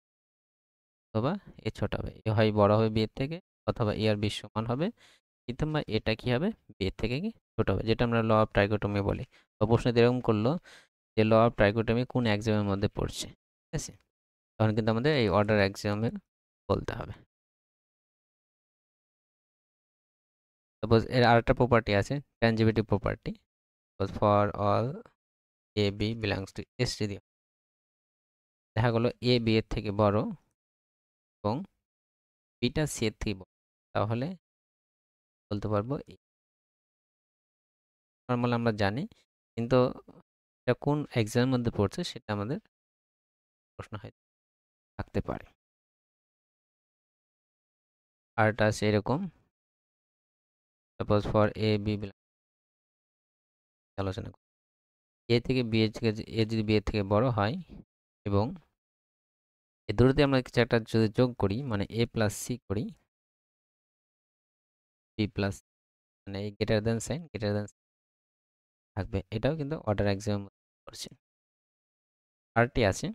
অথবা এ ছোট হবে, এ হয় বড় হবে বি এর থেকে, অথবা এ আর বি সমান হবে, কিংবা এটা কি হবে বি এর থেকে কি ছোট হবে, যেটা আমরা ল অফ ট্রাইকোটমি বলি। বা প্রশ্নে এরকম করলো যে ল অফ ট্রাইকোটমি কোন এক্সামের মধ্যে পড়ছে, ঠিক আছে, তখন কিন্তু আমাদের এই অর্ডার এক্সামের বলতে হবে। সাপোজ এর আরেকটা প্রপার্টি আছে tangibility property, for all A B belongs to S, যদি দেখা গেলো এ বি এর থেকে বড় এবং বিটা সি এর থেকে বড়, তাহলে বলতে পারবো নর্মাল আমরা জানি, কিন্তু এটা কোন এক্সামের মধ্যে পড়ছে সেটা আমাদের প্রশ্ন হয় থাকতে পারে। আরটা আছে এরকম, সাপোজ ফর এ বি আলোচনা করি, এ থেকে বি এর থেকে এ যদি বি এর থেকে বড় হয় এবং এই দুটোতে আমরা কিছু একটা যদি যোগ করি, মানে এ প্লাস সি করি, বি প্লাস মানে এই greater than sign greater than থাকবে, এটাও কিন্তু অর্ডার এক্সামের মধ্যে পড়ছে। আরটি আছে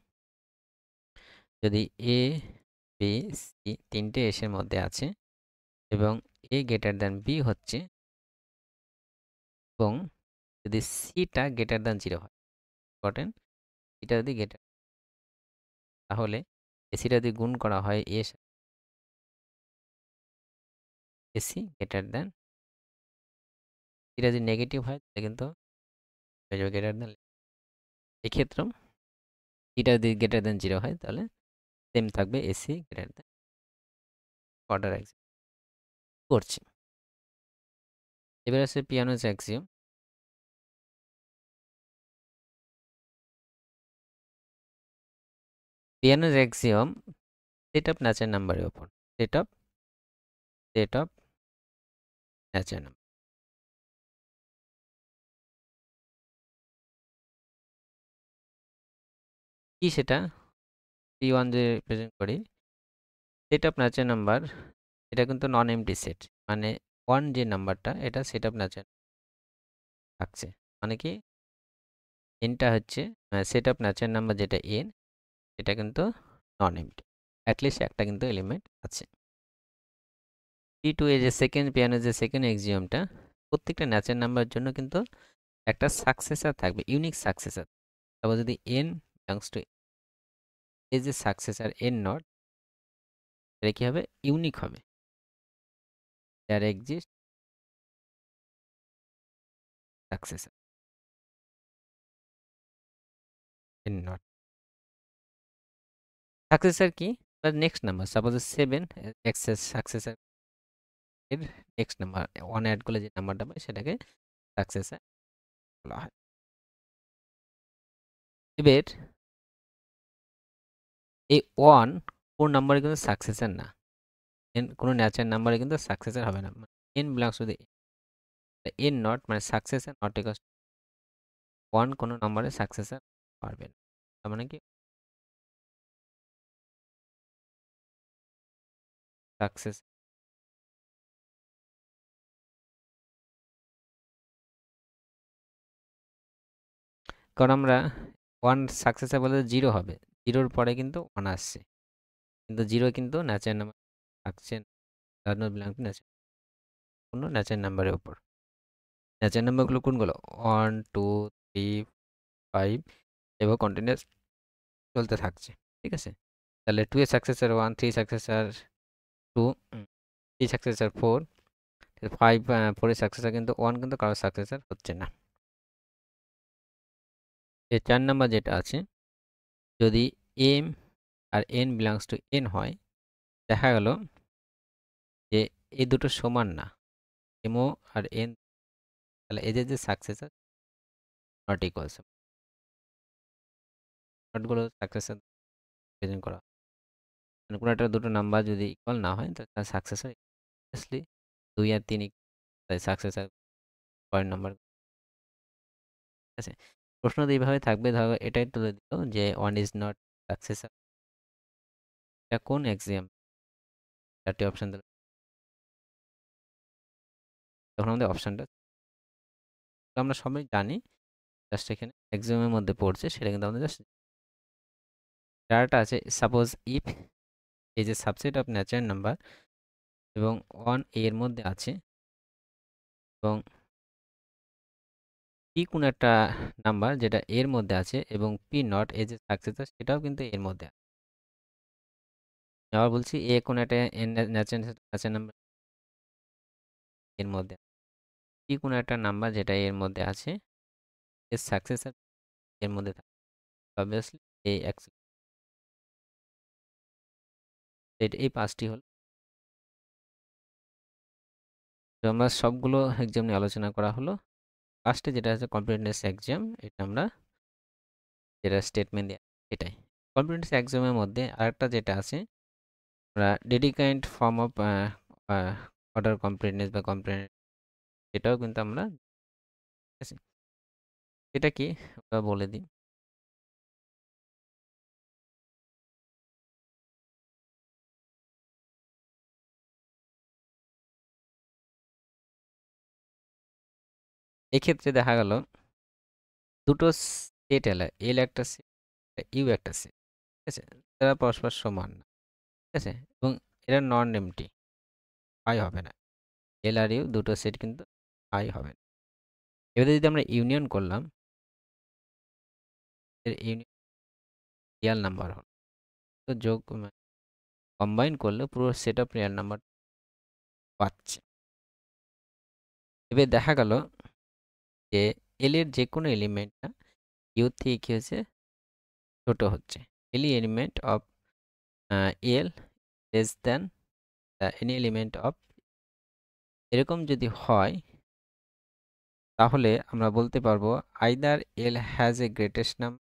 যদি এ বি সি তিনটে এসের মধ্যে আছে এবং এ গ্রেটার দেন বি হচ্ছে, এবং যদি সিটা গ্রেটার দেন 0 হয়, ইম্পর্টেন্ট, সিটা যদি গ্রেটার, তাহলে এসিটা যদি গুণ করা হয় এসি গ্রেটার দেন, সিটা যদি নেগেটিভ হয় তাহলে কিন্তু গ্রেটার দেন, এক্ষেত্রেও সিটা যদি গ্রেটার দেন 0 হয় তাহলে সেম থাকবে AC greater than order axiom করছি। এবার আছে Peano's axiom. Peano's axiom set of natural নাম্বারের উপর, সেট অফ ন্যাচারাল নাম্বার। কি সেটা P1 যে রিপ্রেজেন্ট করি, সেট অফ ন্যাচারাল নাম্বার, এটা কিন্তু নন এমটি সেট, মানে 1 যে নাম্বারটা এটা সেট অফ ন্যাচারাল থাকছে, মানে কি এনটা হচ্ছে সেট অফ ন্যাচারাল নাম্বার যেটা এন, এটা কিন্তু নন এমটি, অ্যাটলিস্ট একটা কিন্তু এলিমেন্ট আছে। P2 এর যে সেকেন্ড পিয়ানোর যে সেকেন্ড এক্সিওমটা, প্রত্যেকটা ন্যাচারাল নাম্বারের জন্য কিন্তু একটা সাকসেসর থাকবে, ইউনিক সাকসেসর। তারপর যদি n বিলংস টু এ যে সাকসেসর n নট, এটা কি হবে ইউনিক হবে, there exist successor N not successor কি next number suppose 7 x's successor এর নেক্সট নাম্বার 1 অ্যাড করলে যে নাম্বারটা পাই সেটাকে সাকসেসর বলা হয়। এবার এই 1 কোন নাম্বারে কিন্তু সাকসেসর না, n কোনো ন্যাচারাল নাম্বারে কিন্তু সাকসেসর হবে না, n belongs to the n not মানে সাকসেসর নট ইকুয়ালস 1 কোনো নাম্বারে সাকসেসর পারবে না। তার মানে কি সাকসেস, কারণ আমরা 1 সাকসেসর বলতে 0 হবে, 0 পরে কিন্তু 1 আসছে, কিন্তু 0 কিন্তু ন্যাচারাল নাম্বার থাকছে না, does not belong to natural কোনো ন্যাচারাল নাম্বারের উপর। ন্যাচারাল নাম্বারগুলো কোনগুলো 1 2 3 5 এবং কন্টিনিউয়াস চলতে থাকছে, ঠিক আছে। তাহলে 2 এর সাকসেসর 1, 3 সাকসেসর 2, 3 সাকসেসর 4, 5 4 এর সাকসেসর কিন্তু 1 কিন্তু কারোর সাকসেসর হচ্ছে না। এই 4 নাম্বার যেটা আছে, যদি m আর n বিলংস টু n হয়, দেখা গেল যে এই দুটো সমান না, mও আর n, তাহলে এদের যে সাকসেসর নট ইকুয়ালস, নটগুলো সাকসেসর প্রেজেন্ট করা হয়। মানে কোনো একটা দুটো নাম্বার যদি ইকুয়াল না হয় তাহলে সাকসেসর অবভিয়াসলি 2 আর 3 তাই সাকসেসর পরের নাম্বার, ঠিক আছে। প্রশ্ন তো এইভাবে থাকবে, ধরো এটাই তুলে দিল যে 1 ইজ নট সাকসেসর, এটা কোন এক্সাম, 4টি অপশন দিল, তখন আমাদের অপশনটা আমরা সবাই জানি, জাস্ট এখানে এক্সামের মধ্যে পড়ছে সেটা কিন্তু আমাদের জাস্ট ডাটা আছে। সাপোজ ইফ এই যে সাবসেট অফ ন্যাচারাল নাম্বার এবং 1 এর মধ্যে আছে এবং পি কোন একটা নাম্বার যেটা এর মধ্যে আছে এবং পি নট এই যে সাকসেসর সেটাও কিন্তু এর মধ্যে আছে। আবার বলছি এ কোন একটা ন্যাচারাল নাম্বার এর মধ্যে, পি কোন একটা নাম্বার যেটা এর মধ্যে আছে, এর সাকসেসর এর মধ্যে থাকে, অবভিয়াসলি এই এই 5টি হল। তো আমরা সবগুলো এক্সাম নিয়ে আলোচনা করা হলো। লাস্টে যেটা আছে কম্পিটেন্স এক্সাম, এটা আমরা যেটা স্টেটমেন্ট দেয়া এটাই। কম্পিটেন্স এক্সামের মধ্যে আরেকটা যেটা আছে, আমরা dedicate form of order completeness বা কমপ্লিট, এটাও কিন্তু আমরা, ঠিক আছে। এটা কি ওটা বলে দিই। এক্ষেত্রে দেখা গেল দুটো সেট এল, এল একটা সেট, ইউ একটা সেট, ঠিক আছে। তারা পরস্পর সমান না, ঠিক আছে, এবং এরা নন এমটি, আই হবে না। এল আর ইউ দুটো সেট কিন্তু আই হবে না। এবারে যদি আমরা ইউনিয়ন করলাম, এর ইউনিয়ন রিয়াল নাম্বার হল, তো যোগ কম্বাইন করলে পুরো সেট অফ রিয়াল নাম্বার পাচ্ছে। এবার দেখা গেল যে এল এর যে কোনো এলিমেন্টটা ইউ থেকে কি হচ্ছে ছোট হচ্ছে, any element of L less than any element of, এরকম যদি হয় তাহলে আমরা বলতে পারবো either L has a greatest number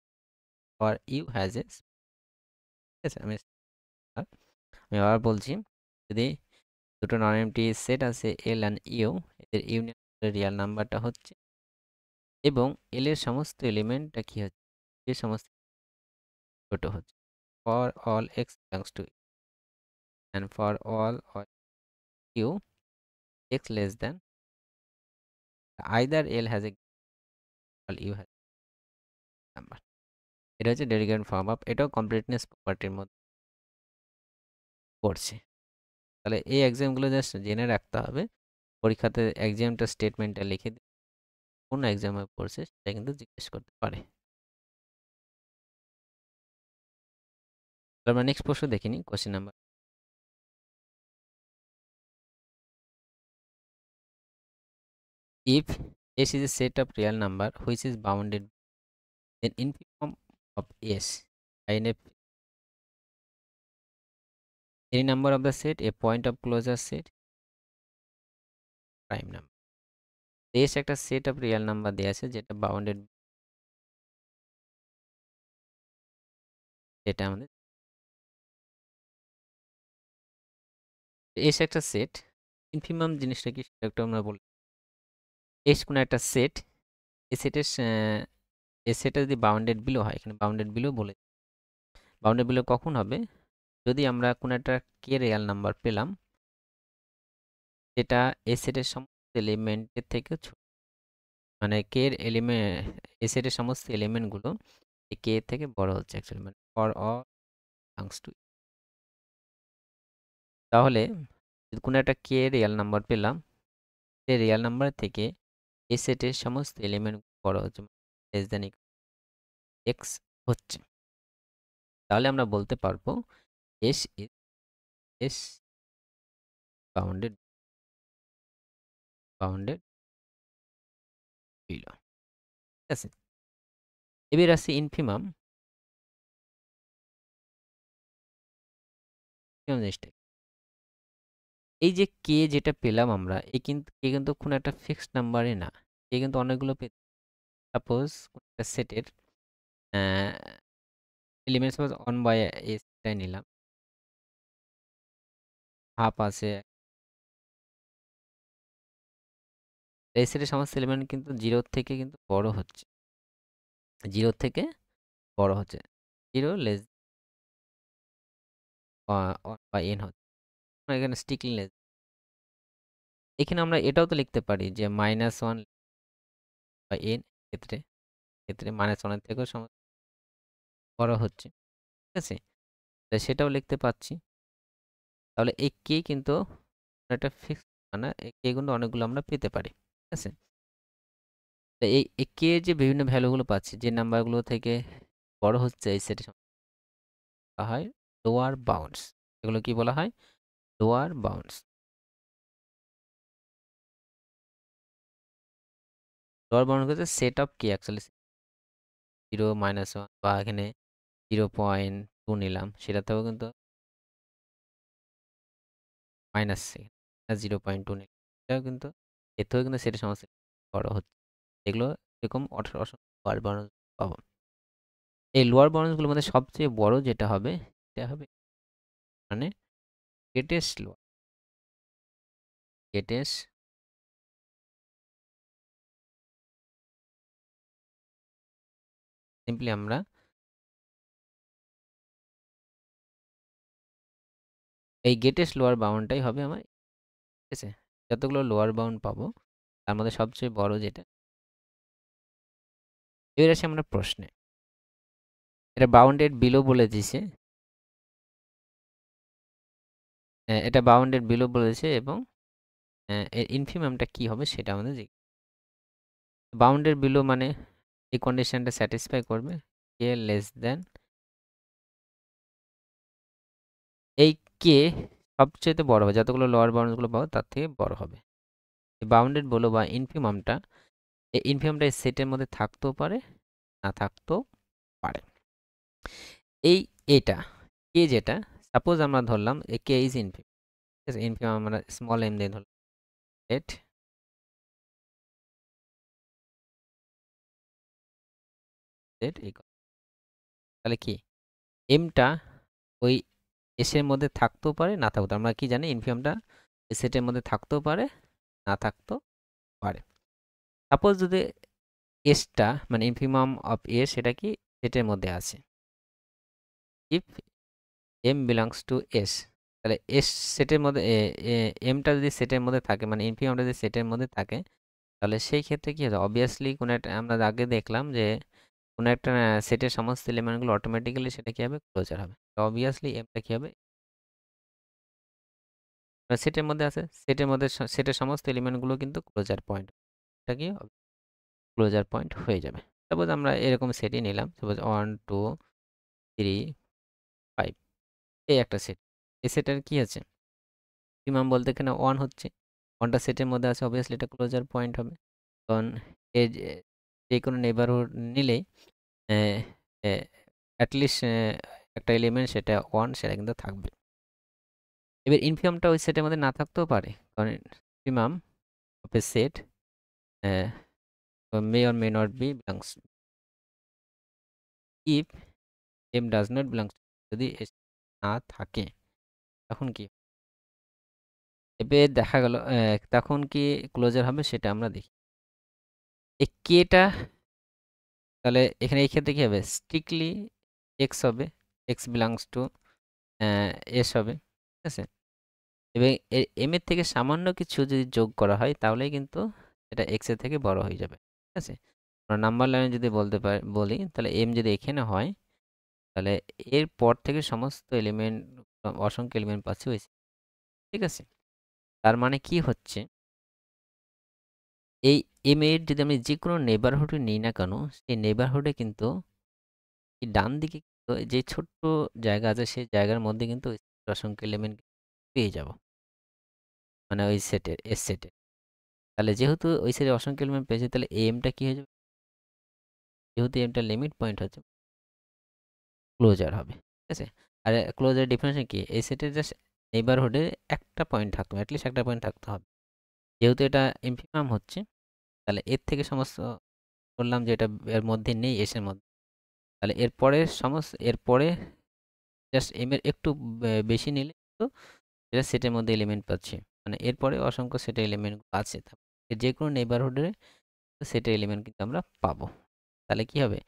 or U has a, ঠিক আছে। আমি আমি আবার বলছি, যদি দুটো নন এমটি সেট আছে এল অ্যান্ড ইউ, এদের ইউনিয়ন রিয়াল নাম্বারটা হচ্ছে, এবং এল এর সমস্ত এলিমেন্টটা কি হচ্ছে, এর সমস্ত ছোট হচ্ছে, for all x belongs to and for all U x less than either L has a all U has number. এটা হচ্ছে ডেডিকেট ফর্ম অফ, এটাও কমপ্লিটনেস প্রপার্টির মধ্যে পড়ছে। তাহলে এই এক্সামগুলো জাস্ট জেনে রাখতে হবে, পরীক্ষাতে এক্সামটা স্টেটমেন্টটা লিখে দিয়ে কোন এক্সামে পড়ছে সেটা কিন্তু জিজ্ঞেস করতে পারে। আমরা নেক্সট প্রশ্ন দেখিনি, question number, if S is a set of real number which is bounded. Then infimum of S, INF, any number of the set, a point of closure set, prime number. S একটা set of real number দেয়া আছে যেটা bounded, এটা আমাদের S একটা set. Infimum জিনিসটা কি সেটা একটু আমরা বলি। এস কোনো একটা সেট, এই সেটের এই সেটটা যদি বাউন্ডেড বিলো হয়, এখানে বাউন্ডেড বিলো বলে, বাউন্ডেড বিলো কখন হবে, যদি আমরা কোনো একটা কে রিয়েল নাম্বার পেলাম যেটা এই সেটের সমস্ত এলিমেন্টের থেকে ছোট, মানে কে এর এলিমেন্ট, এই সেটের সমস্ত এলিমেন্টগুলো এই কে থেকে বড় হচ্ছে অ্যাকচুয়ালি, মানে ফর অল বিলংস টু। তাহলে যদি কোনো একটা কে রিয়েল নাম্বার পেলাম, সেই রিয়েল নাম্বার থেকে এই সেটের সমস্ত এলিমেন্ট বড় হচ্ছে, লেস দেন এক্স হচ্ছে, তাহলে আমরা বলতে পারবো S is S bounded, bounded below. ঠিক আছে, এবার আসছে ইনফিমাম। জিনিসটা এই যে কে যেটা পেলাম আমরা, এই কিন্তু কে কিন্তু কোনো একটা ফিক্সড নাম্বারে না, কে কিন্তু অনেকগুলো সাপোজ একটা সেটের এলিমেন্ট সাপোজ 1/s নিলাম, হাফ আছে, এই সেটের সমস্ত এলিমেন্ট কিন্তু জিরো থেকে কিন্তু বড় হচ্ছে, জিরো থেকে বড় হচ্ছে, জিরো লেস বা এন হচ্ছে, এখানে স্টিকলি লেস। এখানে আমরা এটাও তো লিখতে পারি যে -1 বা এন ক্ষেত্রে, ক্ষেত্রে -1 এর থেকেও বড় হচ্ছে। ঠিক আছে, তাই সেটাও লিখতে পাচ্ছি। তাহলে এই কে কিন্তু একটা ফিক্সড না, এই কে কিন্তু অনেকগুলো আমরা পেতে পারি। ঠিক আছে, তো এই কে যে বিভিন্ন ভ্যালুগুলো পাচ্ছি, যে নাম্বারগুলো থেকে বড় হচ্ছে এই সেটের, বলা হয় লোয়ার বাউন্ডস। এগুলো কি বলা হয়? Lower bounds. লোয়ার বাউন্ড হচ্ছে সেট অফ কে অ্যাকচুয়ালি, 0, -1 বা এখানে 0.2 নিলাম, সেটাতেও কিন্তু মাইনাস 0.2 নিলাম, এটাও কিন্তু, এতেও কিন্তু সেটের সমস্যা বড় হচ্ছে। এগুলো এরকম অসংখ্য লোয়ার বাউন্ডস পাবো। এই লোয়ার বাউন্ডসগুলোর মধ্যে সবচেয়ে বড় যেটা হবে, এটা হবে মানে গ্রেটেস্ট লোয়ার, গ্রেটেস্ট, সিম্পলি আমরা এই গ্রেটেস্ট লোয়ার বাউন্ডটাই হবে আমার। ঠিক আছে, যতগুলো লোয়ার বাউন্ড পাবো তার মধ্যে সবচেয়ে বড় যেটা। এবার আসি আমরা প্রশ্নে, এটা বাউন্ডেড বিলো বলে দিছে, এটা বাউন্ডেড বিলো বলেছে, এবং এর ইনফিমামটা কি হবে সেটা আমাদের বাউন্ডেড বিলো মানে এই কন্ডিশনটা স্যাটিসফাই করবে, কে লেস দেন, এই কে সবচেয়ে বড় হবে, যতগুলো লোয়ার বাউন্ডগুলো পাবো তার থেকে বড় হবে। বাউন্ডেড বলো বা ইনফিমামটা, এই ইনফিমামটা এই সেটের মধ্যে থাকতেও পারে, না থাকতেও পারে। এই এটা কে যেটা, সাপোজ আমরা ধরলাম এ কে ইজ ইনফিমাম। ঠিক আছে, ইনফিমাম আমরা স্মল এম দিয়ে ধরলাম, এট সেট ইকুয়াল, তাহলে কি এমটা ওই এসের মধ্যে থাকতেও পারে, না থাকতে, আমরা কি জানি ইনফিমামটা সেটের মধ্যে থাকতেও পারে, না থাকতেও পারে। সাপোজ যদি এসটা মানে ইনফিমাম অফ এস সেটা কি সেটের মধ্যে আছে, if M belongs to S, তাহলে এস সেটের মধ্যে এমটা যদি সেটের মধ্যে থাকে, মানে ইনফিমামটা যদি সেটের মধ্যে থাকে, তাহলে সেই ক্ষেত্রে কি হবে, অবভিয়াসলি কোনো একটা, আমরা আগে দেখলাম যে কোনো একটা সেটের সমস্ত এলিমেন্টগুলো অটোমেটিক্যালি সেটা কি হবে, ক্লোজার হবে। তো অবভিয়াসলি এমটা কি হবে, সেটের মধ্যে আছে, সেটের মধ্যে সেটের সমস্ত এলিমেন্টগুলো কিন্তু ক্লোজার পয়েন্ট, এটা কি ক্লোজার পয়েন্ট হয়ে যাবে। সাপোজ আমরা এরকম সেটই নিলাম, সাপোজ 1 2 3 5, এই একটা সেট, এই সেটের কি আছে মিনিমাম বলতে এখানে 1 হচ্ছে, 1টা সেটের মধ্যে আছে, অবভিয়াসলি এটা ক্লোজার পয়েন্ট হবে। কারণ এর যে কোনো নেইবারহুড নিলেই অ্যাটলিস্ট একটা এলিমেন্ট সেটা 1 সেটা কিন্তু থাকবে। এবার ইনফিমামটা ওই সেটের মধ্যে না থাকতেও পারে, কারণ infimum of a set may or may not be belongs if M does not belongs, যদি না থাকে তখন কি এবার দেখা গেল, তখন কি ক্লোজার হবে সেটা আমরা দেখি। এই কেটা তাহলে এখানে এই ক্ষেত্রে কি হবে, স্ট্রিক্টলি এক্স হবে, এক্স বিলংস টু এস হবে, ঠিক আছে। এবং এম এর থেকে সামান্য কিছু যদি যোগ করা হয় তাহলেই কিন্তু এটা এক্স এর থেকে বড় হয়ে যাবে, ঠিক আছে। আমরা নাম্বার লাইনে যদি বলি তাহলে এম যদি এখানে হয় তাহলে এর পর থেকে সমস্ত এলিমেন্ট, অসংখ্য এলিমেন্ট পাচ্ছি ওই, ঠিক আছে। তার মানে কি হচ্ছে, এই এম এর যদি আমি যে কোনো নেবারহুডে নিই না কেন, সেই নেবারহুডে কিন্তু এই ডান দিকে কিন্তু যে ছোট্ট জায়গা আছে সেই জায়গার মধ্যে কিন্তু ওই অসংখ্য এলিমেন্ট পেয়ে যাব, মানে ওই সেটের এস সেটের। তাহলে যেহেতু ওই সেটে অসংখ্য এলিমেন্ট পেয়েছি তাহলে এমটা কি হয়ে যাবে, যেহেতু এমটা লিমিট পয়েন্ট হচ্ছে ক্লোজার হবে, ঠিক আছে। আর ক্লোজার ডিফিনিশন কি, এই সেটের জাস্ট নেইবারহুডে একটা পয়েন্ট থাকতে হবে, অ্যাটলিস্ট একটা পয়েন্ট থাকতে হবে। যেহেতু এটা ইনফিমাম হচ্ছে তাহলে এর থেকে সমস্ত বললাম যে এটা এর মধ্যে নেই, এসের মধ্যে, তাহলে এরপরে এরপরে জাস্ট এম এর একটু বেশি নিলে তো এটা সেটের মধ্যে এলিমেন্ট পাচ্ছি, মানে এরপরে অসংখ্য সেটের এলিমেন্ট আছে, যে কোনো নেইবারহুডে সেটের এলিমেন্ট কিন্তু আমরা পাবো। তাহলে কি হবে,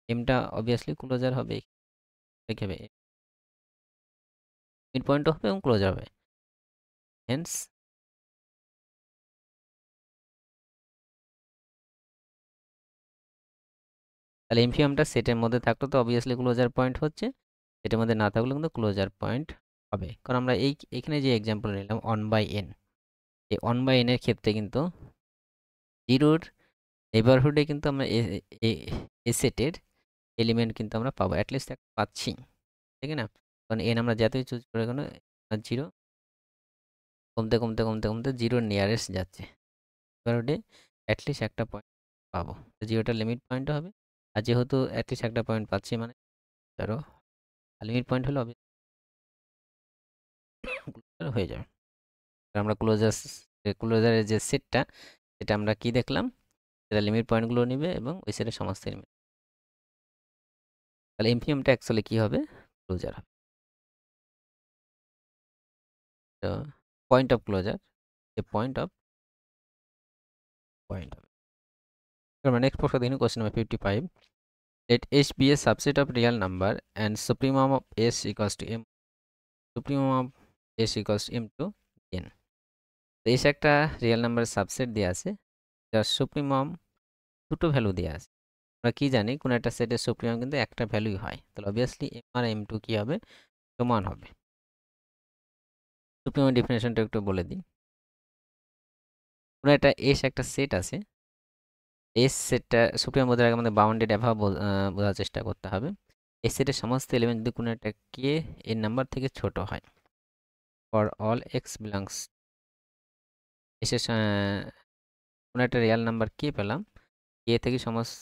এমটা অবভিয়াসলি ক্লোজার হবে, এটা কি হবে, মিড পয়েন্ট হবে এবং ক্লোজার হবে, হেন্স তাহলে ইনফিমামটা সেটের মধ্যে থাকলে তো অবভিয়াসলি ক্লোজার পয়েন্ট হচ্ছে, সেটার মধ্যে না থাকলে কিন্তু ক্লোজার পয়েন্ট হবে। কারণ আমরা এখানে যে এক্সাম্পল নিলাম 1/n, এই 1/n এর ক্ষেত্রে কিন্তু জিরোর নেইবারহুডে কিন্তু আমরা এ সেটের এলিমেন্ট কিন্তু আমরা পাবো, অ্যাটলিস্ট একটা পাচ্ছি, ঠিক না। কারণ এন আমরা যতই চুজ করে কেন জিরো কমতে কমতে কমতে কমতে জিরোর নিয়ারেস্ট যাচ্ছে, নেইবারহুডে অ্যাটলিস্ট একটা পয়েন্ট পাবো, জিরোটা লিমিট পয়েন্ট হবে। আর যেহেতু অ্যাটলিস্ট একটা পয়েন্ট পাচ্ছি মানে ধরো লিমিট পয়েন্ট হলে হয়ে যাবে। আমরা ক্লোজারের যে সেটটা সেটা আমরা কি দেখলাম, সেটা লিমিট পয়েন্টগুলো নিবে এবং ওই সেটের সমস্ত এলিমেন্ট, তাহলে এমপিএমটা অ্যাকচুয়ালি কি হবে, ক্লোজার হবে। তো point of closure, a point of point হবে। আমরা নেক্সট প্রশ্ন দেখি, question number 55, let h be a subset of real number and supremum of s equals to m, supremum of s equals to m to n। তো s একটা real নাম্বারের subset দেওয়া আছে, যার সুপ্রিমম দুটো ভ্যালু দেওয়া আছে। আমরা কি জানি কোন একটা সেটের সুপ্রিমম কিন্তু একটা ভ্যালুই হয়, তাহলে অবভিয়াসলি m আর m2 কি হবে, সমান হবে। সুপ্রিমম ডেফিনেশনটা একটু বলে দিই। কোন একটা এস একটা সেট আছে, এস সেটটা সুপ্রিমম বোঝার আগে আমাদের বাউন্ডেড অ্যাভাব বোঝার চেষ্টা করতে হবে। এই সেটের সমস্ত এলিমেন্ট যদি কোনো একটা কে এর নাম্বার থেকে ছোট হয়, ফর অল এক্স বিলংস, এসে কোনো একটা রিয়েল নাম্বার কে পেলাম, কে থেকে সমস্ত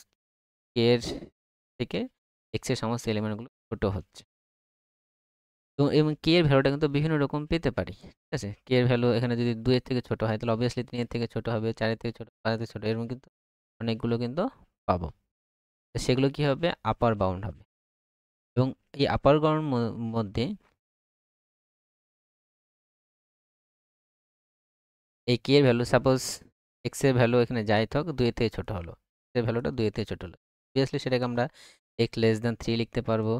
কে এর থেকে এক্স এর সমস্ত এলিমেন্টগুলো ছোট হচ্ছে। তো এবং কে এর ভ্যালুটা কিন্তু বিভিন্ন রকম পেতে পারি, ঠিক আছে। কে এর ভ্যালু এখানে যদি 2 এর থেকে ছোট হয় তাহলে অবভিয়াসলি 3 এর থেকে ছোট হবে, 4 এর থেকে ছোট, 5 এর থেকে ছোট, এরকম কিন্তু অনেকগুলো কিন্তু পাবো। তো সেগুলো কি হবে, আপার বাউন্ড হবে। এবং এই আপার বাউন্ড মধ্যে এই কে এর ভ্যালু, সাপোজ এক্স এর ভ্যালু এখানে যাই থাক 2 এর থেকে ছোট হলো, এর ভ্যালুটা 2 এর থেকে ছোট হলো, অবভিয়াসলি সেটাকে আমরা এক্স লেস দ্যান 3 লিখতে পারবো,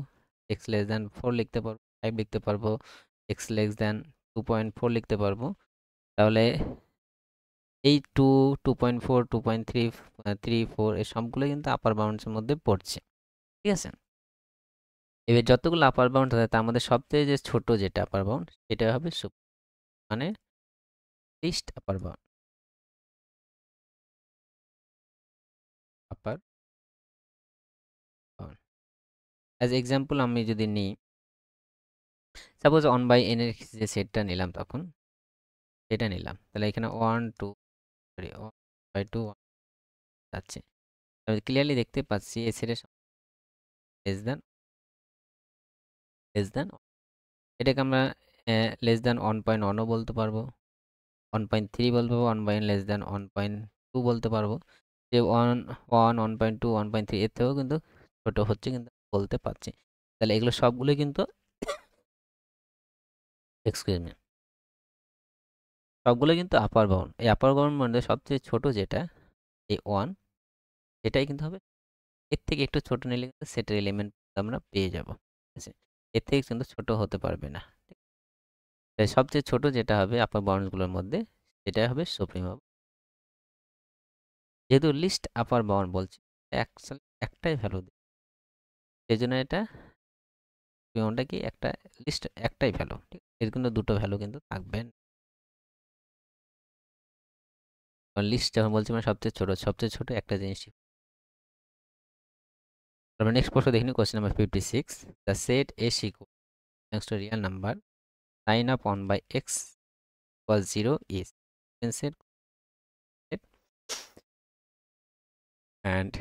এক্স লেস দ্যান 4 লিখতে পারবো, 5 লিখতে পারবো, এক্স লেস দ্যান 2.4 লিখতে পারবো। তাহলে এই 2, 2.4, 2.3, 3, 4 এই সবগুলো কিন্তু আপার বাউন্ডসের মধ্যে পড়ছে, ঠিক আছে। এবার যতগুলো আপার বাউন্ড হয় তার মধ্যে সবচেয়ে যে ছোট যেটা আপার বাউন্ড সেটা হবে মানে লিস্ট আপার বাউন্ড, আপার বাউন্ড। অ্যাজ এক্সাম্পল আমি যদি নিই, সাপোজ 1/n এর যে সেটটা নিলাম তখন সেটা নিলাম, তাহলে এখানে 1 2 3 1/2 যাচ্ছে। আমি ক্লিয়ারলি দেখতে পাচ্ছি এই সেটের লেস দ্যান এটাকে আমরা লেস দ্যান 1.1 ও বলতে পারবো, 1.3 বলতে পারবো, 1 লেস দ্যান 1.2 বলতে পারবো। যে 1, 1.2, 1.3 এর থেকেও কিন্তু ছোট হচ্ছে কিন্তু বলতে পারছি। তাহলে এগুলো সবগুলোই কিন্তু এক্সকিউজ মি, সবগুলো কিন্তু আপার বাউন্ড। এই আপার বাউন্ড মধ্যে সবচেয়ে ছোট যেটা এই 1, এটাই কিন্তু হবে। এর থেকে একটু ছোট নিলে কিন্তু সেটের এলিমেন্ট আমরা পেয়ে যাব। ঠিক আছে? এর থেকে কিন্তু ছোট হতে পারবে না। তাই সবচেয়ে ছোট যেটা হবে আপার বাউন্ডগুলোর মধ্যে সেটাই হবে সুপ্রিম। যেহেতু লিস্ট আপার বাউন্ড বলছি, একটাই ভ্যালু দিই, সেই জন্য এটা সুপ্রিমটা কি একটা লিস্ট একটাই ভ্যালু। ঠিক আছে? এর কিন্তু দুটো ভ্যালু কিন্তু থাকবে না। লিস্ট যখন বলছি মানে সবচেয়ে ছোট একটা জিনিস। তারপর নেক্সট প্রশ্ন দেখি, question number 56, the set S equal next to real number sin up 1 by x equals 0 is set and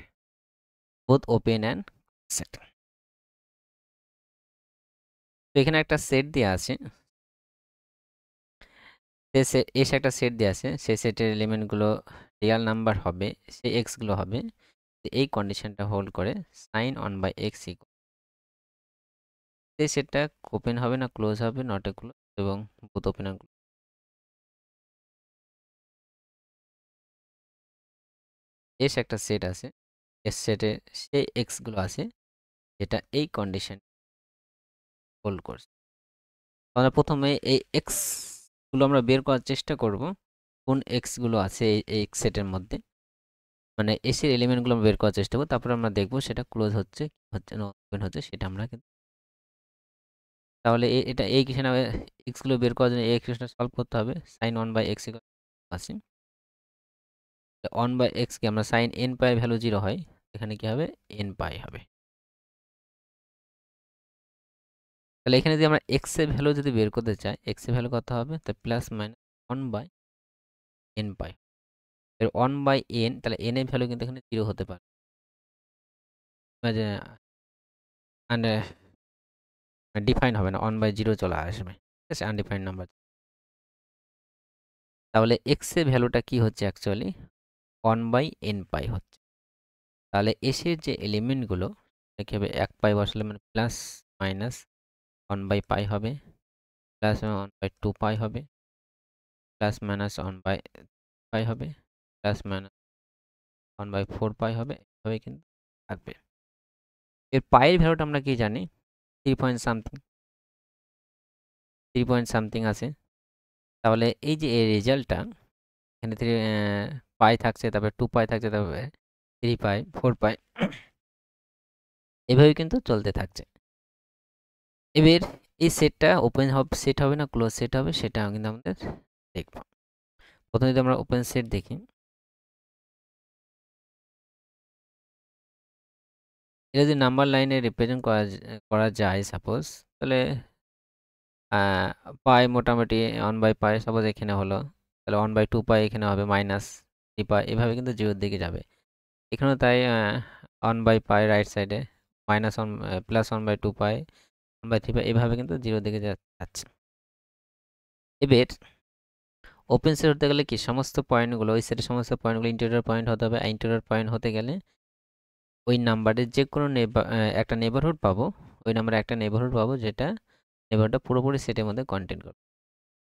both open and set. তো এখানে একটা সেট দেওয়া আছে, এস একটা সেট দেওয়া আছে, সেই সেটের এলিমেন্টগুলো রিয়াল নাম্বার হবে, সেই এক্স গুলো হবে। এই কন্ডিশনটা হোল্ড করে সাইন 1 বাই এক্স ইকুয়াল, সেই সেটটা ওপেন হবে না ক্লোজ হবে, নট এ ক্লোজ এবং both open and close. S একটা সেট আছে, এস সেটে সেই এক্স গুলো আছে যেটা এই কন্ডিশন হোল্ড করছে। আমরা প্রথমে এই এক্স গুলো আমরা বের করার চেষ্টা করব, কোন এক্স গুলো আছে এই এক্স সেটের মধ্যে, মানে এস এর এলিমেন্ট গুলো বের করার চেষ্টা করব। তারপর আমরা দেখব সেটা ক্লোজ হচ্ছে হচ্ছে না ওপেন হচ্ছে, সেটা আমরা কিন্তু তাহলে এটা এই ইকুয়েশন এক্স গুলো বের করার জন্য এই ইকুয়েশনটা সলভ করতে হবে। sin 1 বাই এক্স আছে, 1 বাই এক্স কে আমরা sin n পাই ভ্যালু 0 হয়, এখানে কি হবে n পাই হবে। তাহলে এখানে যদি আমরা x এর ভ্যালু যদি বের করতে চাই, x এর ভ্যালু কত হবে, তাহলে প্লাস মাইনাস 1 বাই n পাই। এর 1 বাই n, তাহলে n এর ভ্যালু কিন্তু এখানে 0 হতে পারে, মানে ডিফাইন হবে না, 1 বাই 0 চলে আসবে। ঠিক আছে, আনডিফাইন্ড নাম্বার। তাহলে x এর ভ্যালুটা কি হচ্ছে অ্যাকচুয়ালি 1 বাই n পাই হচ্ছে। তাহলে s এর যে এলিমেন্টগুলো কি হবে, 1 পাই বসালে মানে প্লাস মাইনাস 1 বাই পাই হবে, প্লাস 1 বাই 2 পাই হবে, প্লাস মাইনাস 1 বাই পাই হবে, প্লাস মাইনাস 1 বাই 4 পাই হবে, এভাবে কিন্তু থাকবে। এর পাইয়ের ভ্যালুটা আমরা কি জানি, 3 পয়েন্ট সামথিং, 3 পয়েন্ট সামথিং আছে। তাহলে এই যে এই রেজাল্টটা এখানে 3 পাই থাকছে, তারপরে 2 পাই থাকছে, তারপরে 3 পাই, 4 পাই, এভাবে কিন্তু চলতে থাকছে। এবার এই সেটটা ওপেন সেট হবে না ক্লোজ সেট হবে, সেটা কিন্তু আমাদের দেখব। প্রথমে যদি আমরা ওপেন সেট দেখি, এটা যদি নাম্বার লাইনে রিপ্রেজেন্ট করা যায় সাপোজ, তাহলে পাই মোটামুটি 1 বাই পাই সাপোজ এখানে হলো, তাহলে 1 বাই 2 পাই এখানে হবে মাইনাস 3 পাই, এভাবে কিন্তু 0 দিকে যাবে। এখানেও তাই 1 বাই পাই রাইট সাইডে, minus 1 plus 1 by 2 pi, 1 by 3 pi, এভাবে কিন্তু 0 দিকে যাচ্ছে। এবার ওপেন সেট হতে গেলে কি সমস্ত পয়েন্টগুলো, ওই সেটের সমস্ত পয়েন্টগুলো ইন্টিরিয়র পয়েন্ট হতে হবে। ইন্টিরিয়র পয়েন্ট হতে গেলে ওই নাম্বারের যে কোনো একটা নেবারহুড পাবো, ওই নাম্বারে একটা নেবারহুড পাবো যেটা নেবারহুডটা পুরোপুরি সেটের মধ্যে কন্টেন্ট করবে।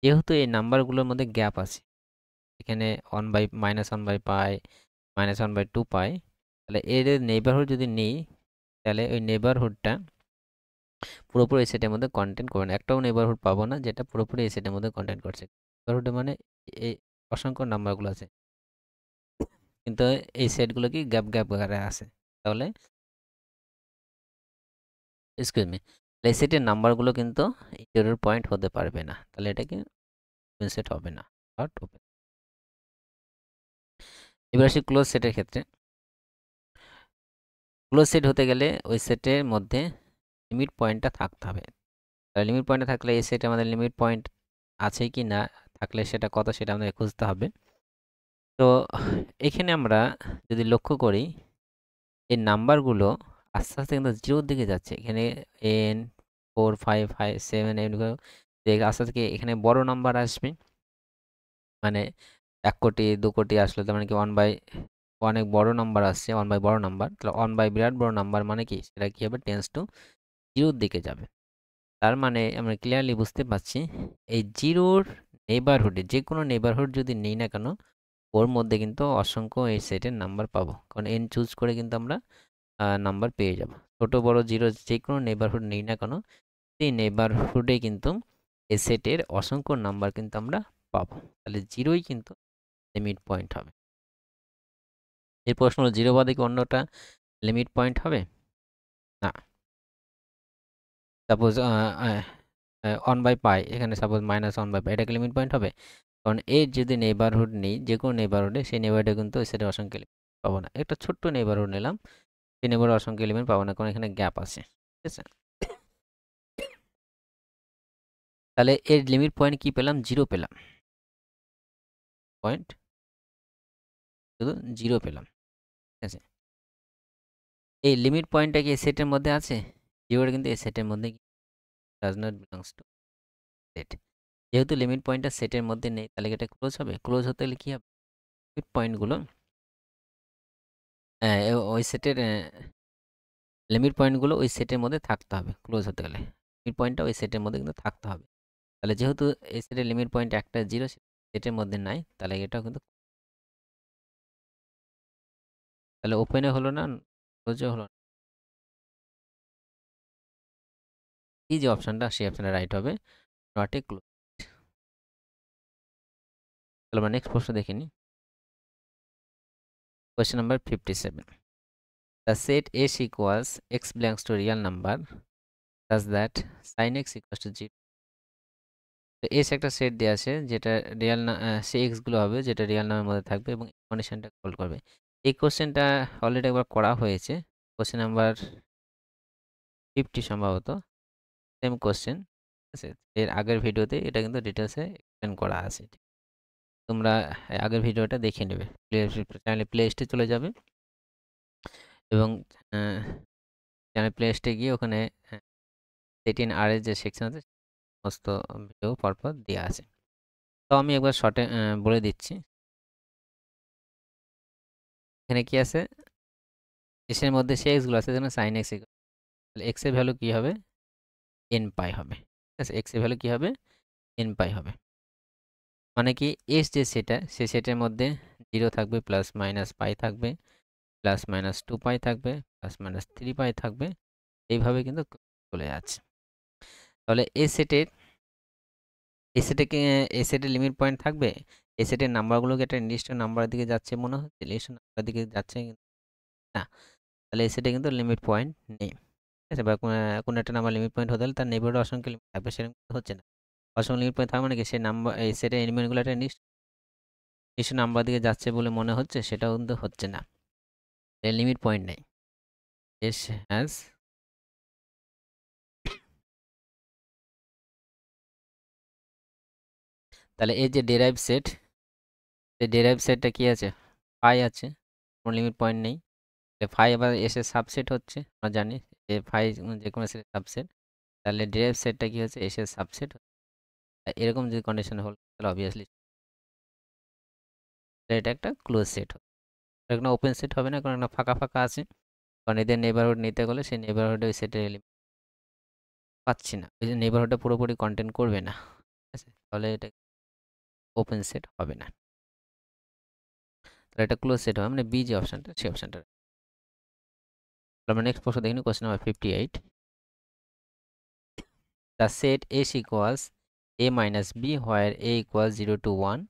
যেহেতু এই নাম্বারগুলোর মধ্যে গ্যাপ আছে, এখানে 1 by minus 1 by pi, minus 1 by 2 pi, তাহলে এর নেবারহুড যদি নিই, তাহলে ওই নেবারহুডটা পুরোপুরি এই সেটের মধ্যে কন্টেন্ট করবে না। একটাও নেবারহুড পাবো না যেটা পুরোপুরি এই সেটের মধ্যে কন্টেন্ট করছে। নেবারহুড মানে এই অসংখ্য নাম্বারগুলো আছে, কিন্তু এই সেটগুলো কি গ্যাপ গ্যাপ আকারে আছে। তাহলে এক্সকিউজ মি, এই সেটের নাম্বারগুলো কিন্তু ইন্টিরিয়র পয়েন্ট হতে পারবে না, তাহলে এটা কি ওপেন সেট হবে না, বাট ওপেন। এবার আসি ক্লোজ সেটের ক্ষেত্রে। ক্লোজ সেট হতে গেলে ওই সেটের মধ্যে লিমিট পয়েন্টটা থাকতে হবে। তাহলে লিমিট পয়েন্টটা থাকলে এই সেটে আমাদের লিমিট পয়েন্ট আছে কি না, থাকলে সেটা কত সেটা আমাদের খুঁজতে হবে। তো এখানে আমরা যদি লক্ষ্য করি এই নাম্বারগুলো আস্তে আস্তে কিন্তু জিরোর দিকে যাচ্ছে। এখানে n 4 5 5 7 এগুলো আস্তে আস্তে এখানে বড় নাম্বার আসবে, মানে 1 কোটি 2 কোটি আসলে তার মানে কি 1 বাই অনেক বড় নাম্বার আসছে, 1 বাই বড় নাম্বার, তাহলে 1 বাই বিরাট বড় নাম্বার মানে কি সেটা কি হবে, টেন্স টু জিরোর দিকে যাবে। তার মানে আমরা ক্লিয়ারলি বুঝতে পারছি এই জিরোর নেইবারহুডে যে কোনো নেইবারহুড যদি নেই না কেন ওর মধ্যে কিন্তু অসংখ্য এই সেটের নাম্বার পাবো, কারণ এন চুজ করে কিন্তু আমরা নাম্বার পেয়ে যাব। ছোট বড় জিরো যে কোনো নেইবারহুড নেই না কেন সেই নেইবারহুডে কিন্তু এই সেটের অসংখ্য নাম্বার কিন্তু আমরা পাবো, তাহলে জিরোই কিন্তু লিমিট পয়েন্ট হবে। এই প্রশ্ন হলো জিরো বাদে কি অন্যটা লিমিট পয়েন্ট হবে না। সাপোজ 1/π এখানে সাপোজ -1/π এটা কি লিমিট পয়েন্ট হবে? কারণ এর যদি নেইবারহুড নেই যে কোনো নেইবারহুডে সেই নেইবারহুডে কিন্তু ওই সেটের অসংখ্য এলিমেন্ট পাবো না। একটা ছোট্ট নেইবারহুড নিলাম, সেই নেইবারহুডে অসংখ্য এলিমেন্ট পাবো না কারণ এখানে গ্যাপ আছে, ঠিক আছে। তাহলে এর লিমিট পয়েন্ট কি পেলাম, জিরো পেলাম, পয়েন্ট শুধু জিরো পেলাম, ঠিক আছে। এই লিমিট পয়েন্টটা কি এই সেটের মধ্যে আছে? জিরোটা কিন্তু এই সেটের মধ্যে does not belongs to set. যেহেতু লিমিট পয়েন্টটা সেটের মধ্যে নেই তাহলে এটা ক্লোজ হবে। ক্লোজ হতে গেলে কি হবে, লিমিট পয়েন্টগুলো ওই সেটের লিমিট পয়েন্টগুলো ওই সেটের মধ্যে থাকতে হবে ক্লোজ হতে গেলে। লিমিট পয়েন্টটা ওই সেটের মধ্যে কিন্তু থাকতে হবে। তাহলে যেহেতু এই সেটের লিমিট পয়েন্ট একটা জিরো সেটের মধ্যে নাই, তাহলে এটাও কিন্তু তাহলে ওপেনে হলো না, ক্লোজও হলো না। এই যে অপশনটা সেই অপশনটা রাইট হবে, নট এ ক্লোজ। তাহলে আমরা নেক্সট প্রশ্ন দেখে নিই। Question number 57, the set s equals x belongs to real number such that sin x equals to 0। তো এস একটা সেট দেওয়া আছে যেটা রিয়েল না, সে এক্স গুলো হবে যেটা রিয়েল নামের মধ্যে থাকবে এবং কন্ডিশনটা কল করবে। এই কোশ্চেনটা অলরেডি একবার করা হয়েছে, কোশ্চেন নাম্বার 50 সম্ভবত, সেম কোশ্চেন, ঠিক আছে। এর আগের ভিডিওতে এটা কিন্তু ডিটেলসে এক্সপ্লেন করা আছে। তোমরা আগের ভিডিওটা দেখে নেবে, চ্যানেলে প্লে লিস্টে চলে যাবে এবং চ্যানেল প্লে লিস্টে গিয়ে ওখানে সেটিন আর এর যে সেকশন আছে সমস্ত ভিডিও পরপর দেওয়া আছে। তো আমি একবার শর্টে বলে দিচ্ছি। এখানে কি আছে, এর মধ্যে সে এক্স গুলো আছে যেন sin x, তাহলে x এর ভ্যালু কি হবে, n পাই হবে, ঠিক আছে। x এর ভ্যালু কি হবে, n পাই হবে। মানে কি s যে সেটা সে সেটের মধ্যে 0 থাকবে, প্লাস মাইনাস পাই থাকবে, প্লাস মাইনাস 2 পাই থাকবে, প্লাস মাইনাস 3 পাই থাকবে, এইভাবে কিন্তু চলে যাচ্ছে। তাহলে এই সেটে কি এই সেটের লিমিট পয়েন্ট থাকবে? এই সেটের নাম্বারগুলো কি একটা নির্দিষ্ট নাম্বারের দিকে যাচ্ছে মনে হচ্ছে? নির্দিষ্ট নাম্বারের দিকে যাচ্ছে না। তাহলে এই সেটে কিন্তু লিমিট পয়েন্ট নেই, ঠিক আছে। বা কোনো একটা নাম্বার লিমিট পয়েন্ট হতে হলে তার নেইবারহুডে অসংখ্য লিমিট থাকবে, সেরকম কিন্তু হচ্ছে না। অসংখ্য লিমিট পয়েন্ট থাকা মানে কি সেই নাম্বার এই সেটের এলিমেন্টগুলো একটা নির্দিষ্ট নাম্বার দিকে যাচ্ছে বলে মনে হচ্ছে, সেটাও কিন্তু হচ্ছে না। এর লিমিট পয়েন্ট নেই। এস হ্যাজ তাহলে এই যে ডেরাইভ সেট, এই ডেরাইভ সেটটা কি আছে, ফাই আছে, কোনো লিমিট পয়েন্ট নেই। ফাই আবার এস এর সাবসেট হচ্ছে, আমরা জানি যে ফাই যে কোনো সেটের সাবসেট। তাহলে ডেরাইভ সেটটা কি হচ্ছে, এস এর সাবসেট। এরকম যদি কন্ডিশন হল তাহলে অবভিয়াসলি এটা একটা ক্লোজ সেট হবে, এটা কোনো ওপেন সেট হবে না, কারণ একটা ফাঁকা ফাঁকা আছে। কারণ এদের নেইবারহুড নিতে গেলে সেই নেইবারহুডে ওই সেটের এলিমেন্ট পাচ্ছি না, ওই যে নেইবারহুডটা পুরোপুরি কন্টেন্ট করবে না, ঠিক আছে। তাহলে এটা ওপেন সেট হবে না, তাহলে এটা ক্লোজ সেট হবে, মানে বি যে অপশনটা সেই অপশনটা। আমরা নেক্সট প্রশ্ন দেখি, question number 58, the set S equals a minus b where a equals 0 to 1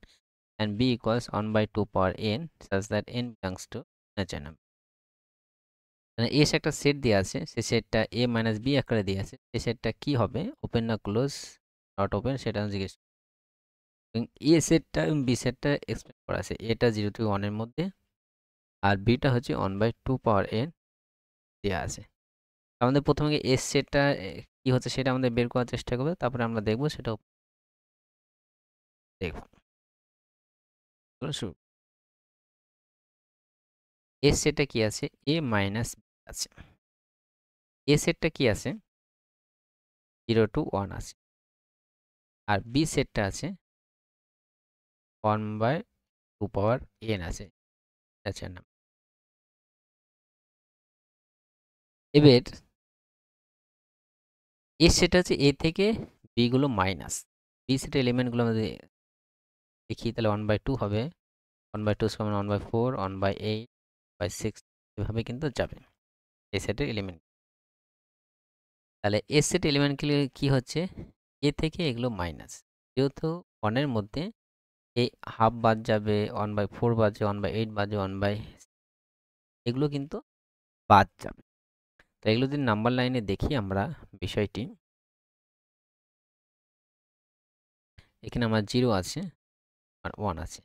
and b equals 1 by 2 power n such that n belongs to natural number। মানে এস একটা সেট দেওয়া আছে, সেই সেটটা a মাইনাস বি আকারে দেওয়া আছে, সেই সেটটা কি হবে, ওপেন না ক্লোজ, নট ওপেন, সেটা জিজ্ঞেস। এ সেটটা এবং বি সেটটা এক্সপ্লেন করা আছে, এটা 0 থেকে 1 এর মধ্যে আর বিটা হচ্ছে 1 বাই 2 পাওয়ার n দেওয়া আছে। আমাদের প্রথমে এস সেটটা কি হচ্ছে সেটা আমাদের বের করার চেষ্টা করবে, তারপরে আমরা দেখবো সেটা দেখব। চলো শুরু। এর সেটটা কি আছে? a মাইনাস b আছে। a সেটটা কি আছে? 0 to 1 আছে। আর b সেটটা আছে 1/2 পাওয়ার n আছে। আচ্ছা না। এবার এর সেট হচ্ছে a থেকে b গুলো মাইনাস। b সেটের এলিমেন্টগুলো আমরা যদি দেখি তাহলে 1/2 হবে। 1/2 সমান 1/4, 1/8, 1/6 এভাবে কিন্তু যাবে এ সেটের এলিমেন্ট। তাহলে এ সেট এলিমেন্টগুলো কি হচ্ছে? এ থেকে এগুলো মাইনাস। যেহেতু 1 এর মধ্যে এই হাফ বাদ যাবে, 1/4 বাদ যাবে, 1/8 বাদ যাবে, 1/, এগুলো কিন্তু বাদ যাবে। তো এগুলো যদি নাম্বার লাইনে দেখি আমরা বিষয়টি, এখানে আমার 0 আছে আর 1 আছে।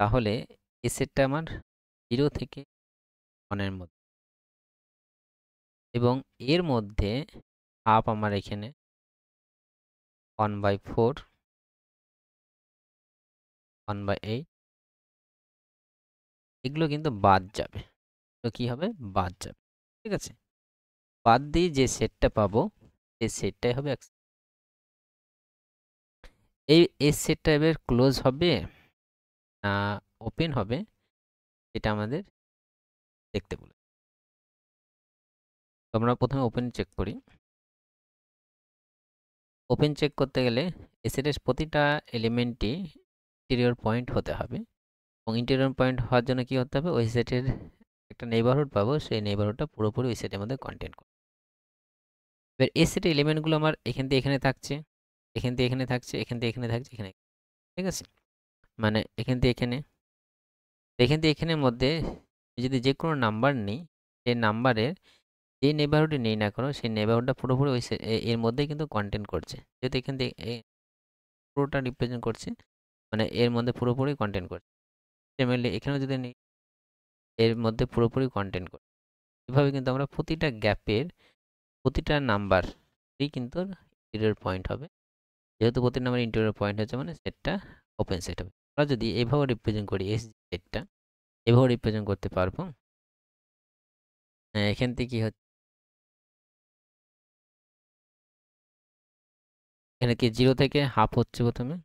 তাহলে এই সেটটা আমার 0 থেকে 1 এর মধ্যে, এবং এর মধ্যে হাফ আমার এখানে 1/4, 1/8, এগুলো কিন্তু বাদ যাবে। তো কি হবে? বাদ যাবে। ঠিক আছে? বাদ দিয়ে যে সেটটা পাবো, সেই সেটটাই হবে এই সেটটা এবার ক্লোজ হবে না ওপেন হবে, এটা আমাদের দেখতে বলে। তো আমরা প্রথমে ওপেন চেক করি। ওপেন চেক করতে গেলে এই সেটের প্রতিটা এলিমেন্টই ইন্টেরিয়র পয়েন্ট হতে হবে, এবং ইন্টেরিয়র পয়েন্ট হওয়ার জন্য কি হতে হবে? ওই সেটের একটা নেইবারহুড পাবো, সেই নেইবারহুডটা পুরোপুরি ওই সেটের মধ্যে কন্টেন্ট করবে। এবার এই সেটের এলিমেন্টগুলো আমার এখান থেকে এখানে থাকছে, এখান থেকে এখানে থাকছে, এখান থেকে এখানে থাকছে, এখানে। ঠিক আছে? মানে এখান থেকে এখানে, এখান থেকে এখানের মধ্যে যদি যে কোনো নাম্বার নিই, সেই নাম্বারের যে নেইবারহুডে নেই না কেন, সেই নেইবারহুডটা পুরোপুরি ওই এর মধ্যেই কিন্তু কন্টেন্ট করছে। যেহেতু এখান থেকে পুরোটা রিপ্রেজেন্ট করছে, মানে এর মধ্যে পুরোপুরি কন্টেন্ট করছে। সিমিলারলি এখানেও যদি নিই, এর মধ্যে পুরোপুরি কন্টেন্ট করছে। এভাবে কিন্তু আমরা প্রতিটা গ্যাপের প্রতিটা নাম্বারই কিন্তু ইন্টেরিয়র পয়েন্ট হবে। যেহেতু প্রতি নাম্বার ইন্টেরিয়র পয়েন্ট হচ্ছে, মানে সেটটা ওপেন সেট হবে। আমরা যদি এভাবে রিপ্রেজেন্ট করি এস সেটটা, এভাবে রিপ্রেজেন্ট করতে পারবো। এখান থেকে কি হচ্ছে? এখানে কি 0 থেকে হাফ হচ্ছে প্রথমে,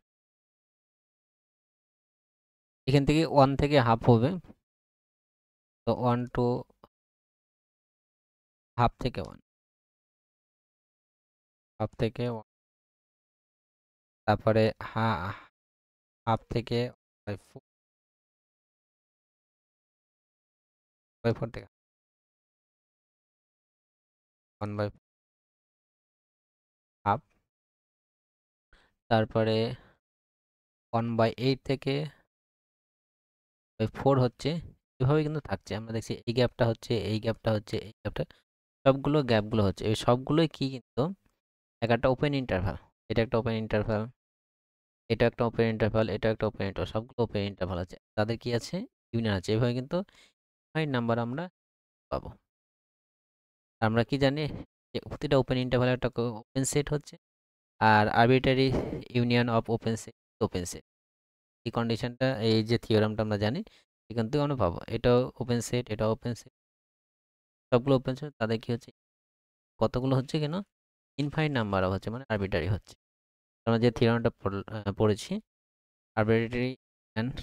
এখান থেকে 1 থেকে হাফ হবে। তো 1 টু হাফ থেকে 1, হাফ থেকে 1, তারপরে হাফ থেকে 1/4, 1/4 থেকে 1/, হাফ, তারপরে 1/8 থেকে 4 হচ্ছে। এভাবে কিন্তু থাকছে। আমরা দেখছি এই গ্যাপটা হচ্ছে, এই গ্যাপটা হচ্ছে, এই গ্যাপটা, সবগুলো গ্যাপগুলো হচ্ছে। এই সবগুলোই কি কিন্তু একটা ওপেন ইন্টারভাল। এটা একটা ওপেন ইন্টারভাল, এটা একটা ওপেন ইন্টারভাল, এটা একটা ওপেন ইন্টারভাল, সবগুলো ওপেন ইন্টারভাল আছে। তাদের কি আছে? ইউনিয়ন আছে। এভাবে কিন্তু ফাইন নাম্বার আমরা পাবো। আমরা কি জানি যে প্রতিটা ওপেন ইন্টারভাল একটা ওপেন সেট হচ্ছে, আর arbitrary union of open set open set. এই কন্ডিশনটা, এই যে থিওরামটা আমরা জানি, এখান থেকে আমরা পাবো এটাও ওপেন সেট, এটাও ওপেন সেট, সবগুলো ওপেন সেট। তাদের কি হচ্ছে? কতগুলো হচ্ছে কেন? ইনফাইনাইট নাম্বার হচ্ছে, মানে আরবিট্রারি হচ্ছে। আমরা যে থিওরামটা পড়েছি, আরবিট্রারি অ্যান্ড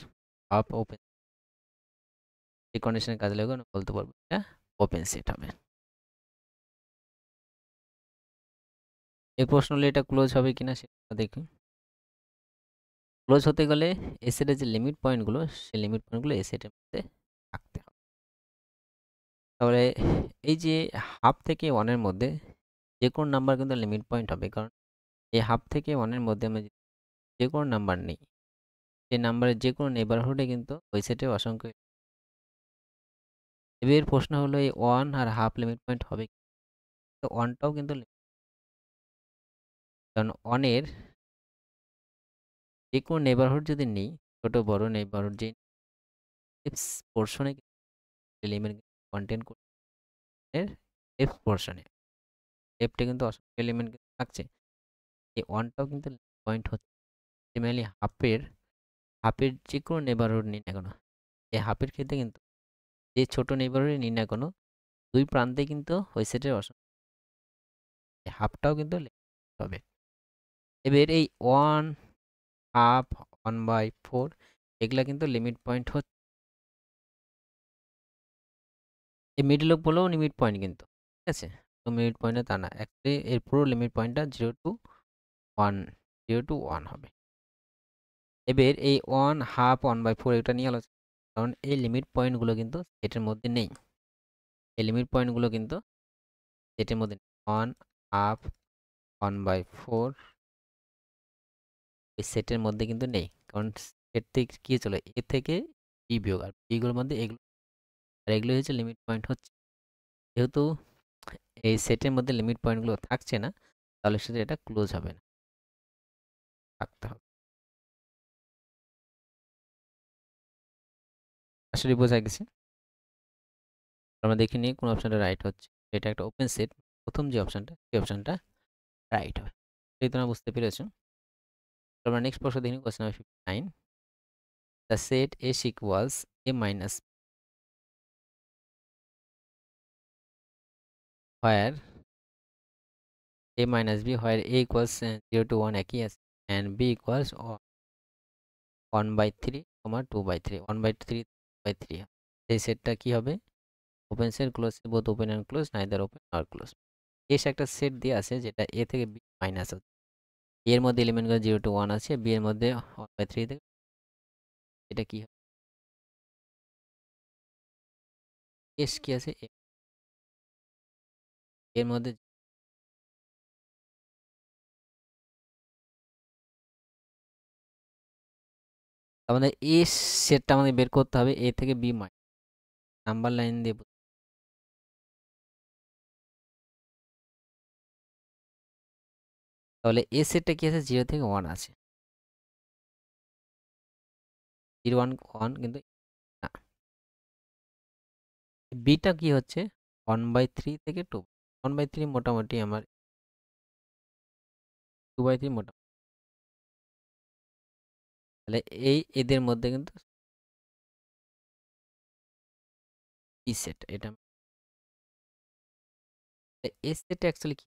অফ ওপেন, এই কন্ডিশনের কাজে লাগবে আমরা বলতে পারবো এটা ওপেন সেট হবে। এই প্রশ্ন হলে এটা ক্লোজ হবে কিনা সেটা দেখি। ক্লোজ হতে গেলে এ সেটের যে লিমিট পয়েন্টগুলো, সেই লিমিট পয়েন্টগুলো এ সেটের মধ্যে থাকতে হবে। তাহলে এই যে হাফ থেকে 1 এর মধ্যে যে কোনো নাম্বার কিন্তু লিমিট পয়েন্ট হবে, কারণ এই হাফ থেকে 1 এর মধ্যে আমরা যদি যে কোনো নাম্বার নিই, সেই নাম্বারের যে কোনো নেইবারহুডে কিন্তু ওই সেটে অসংখ্য। এবার প্রশ্ন হলো এই 1 আর হাফ লিমিট পয়েন্ট হবে কি? তো 1 টাও কিন্তু কারণ 1 এর যে কোনো নেইবারহুড যদি নিই, ছোট বড় নেইবারহুড, যে লেফট পোরশনে এলিমেন্ট কন্টেন্ট এর লেফট পোরশনে, লেফটে কিন্তু অসংখ্য এলিমেন্ট কিন্তু থাকছে। এই 1 টাও কিন্তু পয়েন্ট হচ্ছে। সিমিলারলি হাফের যে কোনো নেইবারহুড নিন না কেন, এই হাফের ক্ষেত্রে কিন্তু যে ছোট নেইবারহুড নিই না কোনো, দুই প্রান্তে কিন্তু ওই সেটের হাফটাও কিন্তু হবে। এবার এই 1, হাফ, 1/4 এগুলা কিন্তু লিমিট পয়েন্ট হচ্ছে। এই মিডল বলেও লিমিট পয়েন্ট কিন্তু, ঠিক আছে? তো লিমিট পয়েন্টে তা না, অ্যাকচুয়ালি এর পুরো লিমিট পয়েন্টটা 0 to 1, 0 to 1 হবে। এবার এই 1, হাফ, 1/4 এটা নিয়ে আলোচনা, কারণ এই লিমিট পয়েন্টগুলো কিন্তু সেটের মধ্যে নেই। এই লিমিট পয়েন্টগুলো কিন্তু সেটের মধ্যে নেই। 1, হাফ, 1/4 এই সেটের মধ্যে কিন্তু নেই, কারণ সেট থেকে কি চলে, এ থেকে বি বিয়োগ, আর বিগুলোর মধ্যে এগুলো, আর এগুলো হচ্ছে লিমিট পয়েন্ট হচ্ছে। যেহেতু এই সেটের মধ্যে লিমিট পয়েন্টগুলো থাকছে না, তাহলে সেটা এটা ক্লোজ হবে না, থাকতে হবে। আসলে বোঝা গেছে? আমরা দেখে নিই কোন অপশনটা রাইট হচ্ছে। এটা একটা ওপেন সেট, প্রথম যে অপশনটা, সেই অপশনটা রাইট হবে। এই তোমরা বুঝতে পেরেছো? আমরা নেক্সট প্রশ্ন দেখি, question number 59। The set S equals A minus where a minus b, where a equals 0 to 1 একই আছে, and b equals 1/3, 2/3, 1/3 by 3। এই সেটটা কি হবে? Open set, close set, both open and close, neither open নর close. S একটা set দিয়ে আছে যেটা এ থেকে বি মাইনাস হচ্ছে। এর মধ্যে এলিমেন্টগুলো 0 to 1 আছে, বি এর মধ্যে 1/3 থেকে, এটা কি হবে? এস কি আছে? এর মধ্যে আমাদের এস সেটটা আমাদের বের করতে হবে এ থেকে বি মাইনাস, নাম্বার লাইন দিয়ে তাহলে এ সেটটা কি আছে? 0 থেকে 1 আছে, 0, 1, 1 কিন্তু না। বিটা কি হচ্ছে? 1/3 থেকে 2, 1/3 মোটামুটি আমার, 2/3 মোটামুটি, তাহলে এই এদের মধ্যে কিন্তু বি সেট, এটা এ সেট অ্যাকচুয়ালি কি,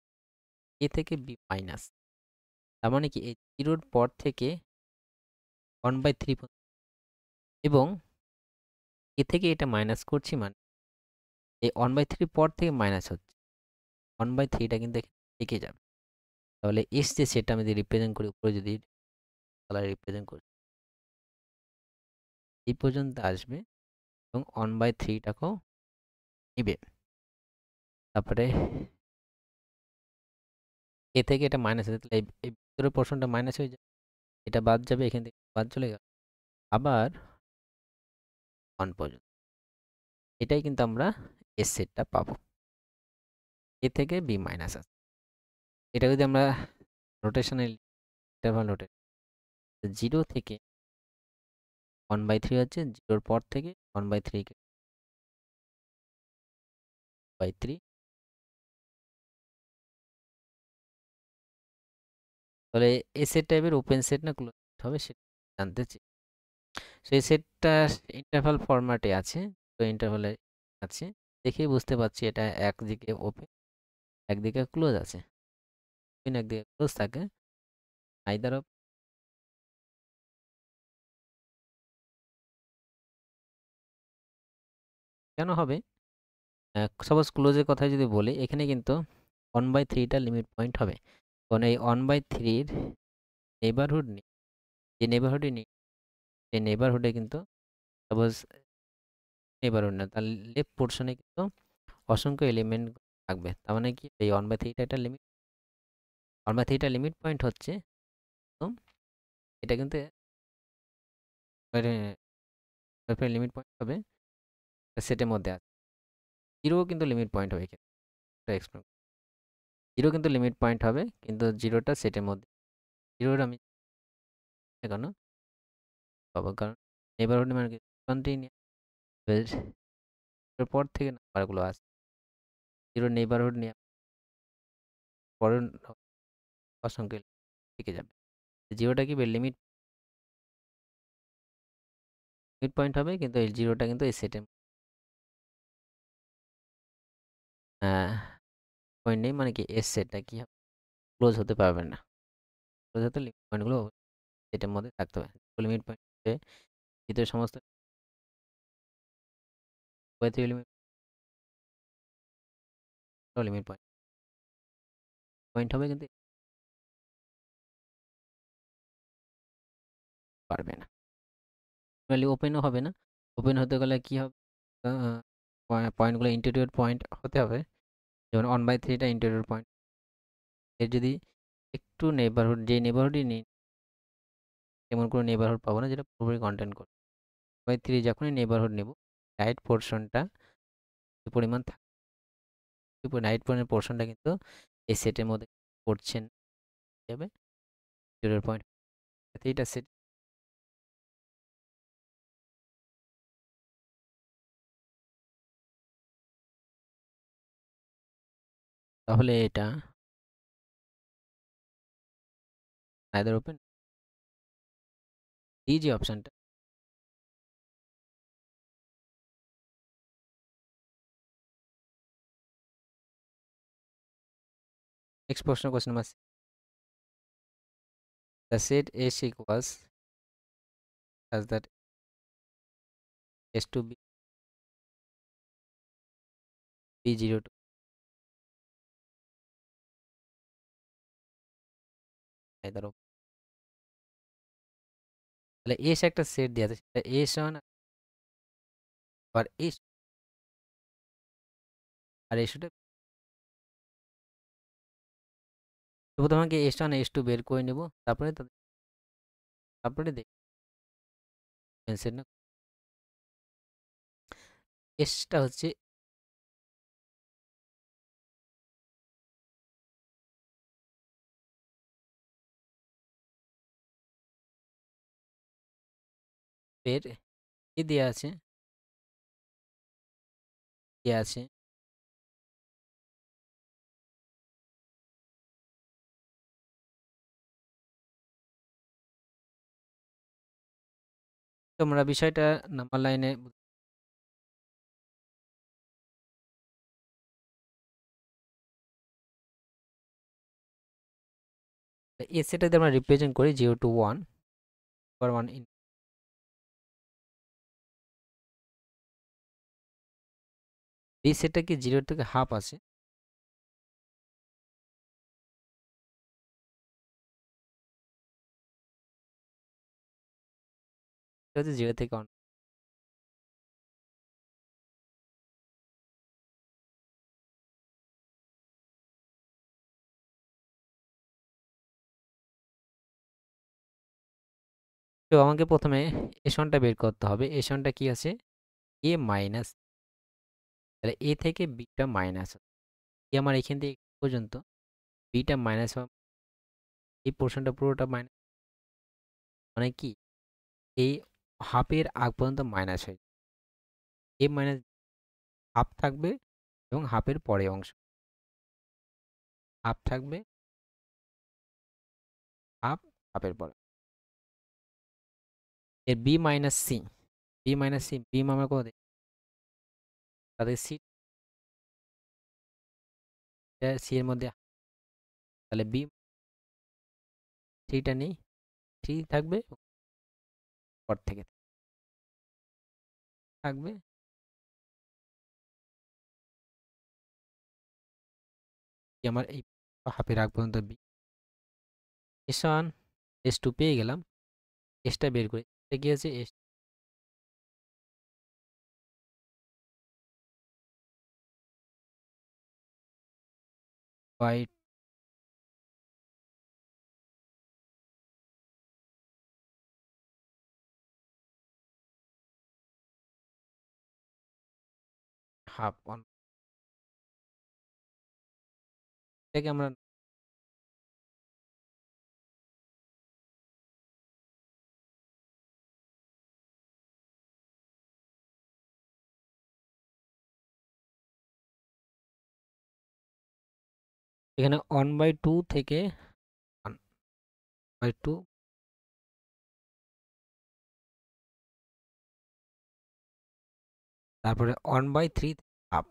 এ থেকে বি মাইনাস, তার মানে কি এই 0 পর থেকে 1/3 এবং এ থেকে এটা মাইনাস করছি, মানে এই 1/3 পর থেকে মাইনাস হচ্ছে, 1/3টা কিন্তু এখানে থেকে যাবে। তাহলে এস যে সেটটা আমি যদি রিপ্রেজেন্ট করি, উপরে যদি কালার রিপ্রেজেন্ট করি, এই পর্যন্ত আসবে এবং 1/3টাকেও নিবে। তারপরে এ থেকে এটা মাইনাস হয়ে, তাহলে এই ভিতরের পোর্শনটা মাইনাস হয়ে যাবে, এটা বাদ যাবে, এখান থেকে বাদ চলে গেল, আবার 1 পর্যন্ত। এটাই কিন্তু আমরা এস সেটটা পাবো, এ থেকে বি মাইনাস আছে। এটা যদি আমরা রোটেশনে ইন্টারভাল রোটেট, 0 থেকে 1/3 হচ্ছে, 0 পর থেকে 1/3 কে 3, তাহলে এ সেট টাইপের ওপেন সেট না ক্লোজ সেট হবে সেটা জানতে চাই। সেই সেটটা ইন্টারভাল ফরম্যাটে আছে, তো ইন্টারভালে আছে, দেখেই বুঝতে পারছি এটা একদিকে ওপেন, একদিকে ক্লোজ আছে। ওপেন একদিকে ক্লোজ থাকে, আইদার অফ, কেন হবে? সাপোজ ক্লোজের কথা যদি বলি, এখানে কিন্তু 1/3টা লিমিট পয়েন্ট হবে, কারণ এই 1/3-র নেইবারহুড নেই, যে নেইবারহুডে নেই, সেই নেইবারহুডে কিন্তু সাপোজ নেইবারহুড না, তার লেফট পোর্শনে কিন্তু অসংখ্য এলিমেন্ট থাকবে। তার মানে কি এই 1/3টা একটা লিমিট, 1/3টা লিমিট পয়েন্ট হচ্ছে, তো এটা কিন্তু লিমিট পয়েন্ট হবে সেটের মধ্যে আছে। 0 কিন্তু লিমিট পয়েন্ট হবে এক্ষেত্রে, এক্সপ্লেন, 0 কিন্তু লিমিট পয়েন্ট হবে, কিন্তু 0টা সেটের মধ্যে, 0 আমি কেন পাবো, কারণ নেইবারহুড মানে কি কন্টিনিউয়াস, এর পর থেকে নাম্বারগুলো আসে, 0 নেইবারহুড নিয়ে পরের অসংখ্য থেকে যাবে। 0টা কি লিমিট লিমিট পয়েন্ট হবে, কিন্তু এই 0টা কিন্তু এই সেটের পয়েন্ট নেই মানে কি এস সেটটা কি হবে ক্লোজ হতে পারবে না। ক্লোজ হতে লিমিট পয়েন্টগুলো সেটের মধ্যে থাকতে হবে। লিমিট পয়েন্ট ভিতরে সমস্ত লিমিট লিমিট পয়েন্ট পয়েন্ট হবে কিন্তু পারবে না। ওপেনও হবে না। ওপেন হতে গেলে কি হবে পয়েন্টগুলো ইন্টেরিয়র পয়েন্ট হতে হবে। যেমন 1/3টা ইন্টেরিয়র পয়েন্ট। এর যদি একটু নেবারহুড যে নেবারহুডই নিই এমন কোনো নেবারহুড পাবো না যেটা পুরোপুরি কন্টেন্ট করবে। 1/3 যখনই নেবারহুড নেব রাইট পোর্শনটা পরিমাণ থাকবে রাইট পোর্শনটা কিন্তু এই সেটের মধ্যে পড়ছে না যাবে ইন্টেরিয়র পয়েন্ট। এইটা সেট তাহলে এটা neither open এই যে অপশনটা নেক্সট প্রশ্ন question number the set s equals as that s to b0 to neither open তাহলে s একটা সেট দেয়া আছে সেটা s1 আর s আর s2 প্রথমে আমাকে s1 s2 বের করে নেব তারপরে দেখি সেট না sটা হচ্ছে এর কি দেয়া আছে তোমরা বিষয়টা নাম্বার লাইনে এই সেটটাকে আমরা রিপ্রেজেন্ট করি 0 to 1 or 1 in এই সেটটা কি 0 থেকে হাফ আছে এটা হচ্ছে 0 থেকে 1 তো আমাকে প্রথমে s1টা বের করতে হবে s1টা কি আছে a মাইনাস তাহলে a থেকে bটা মাইনাস আমার এখান থেকে পর্যন্ত bটা মাইনাস এই পোর্শনটা পুরোটা মাইনাস মানে কি এই হাফের আগ পর্যন্ত মাইনাস হয় এ মাইনাস হাফ থাকবে এবং হাফের পরে অংশ হাফ থাকবে হাফ হাফের পরে এর বি মাইনাস সি বি আমরা কত দিই তাদের সি সি এর মধ্যে তাহলে বি থ্রিটা নেই থ্রি থাকবে পর থেকে থাকবে আমার এই হাফের আগ পর্যন্ত বি s1 s2 পেয়ে গেলাম এসটা বের করে এটা কি আছে এস বাই হাফ ওয়ান এটাকে আমরা এখানে 1/2 থেকে 1/2 তারপরে 1/3 হাফ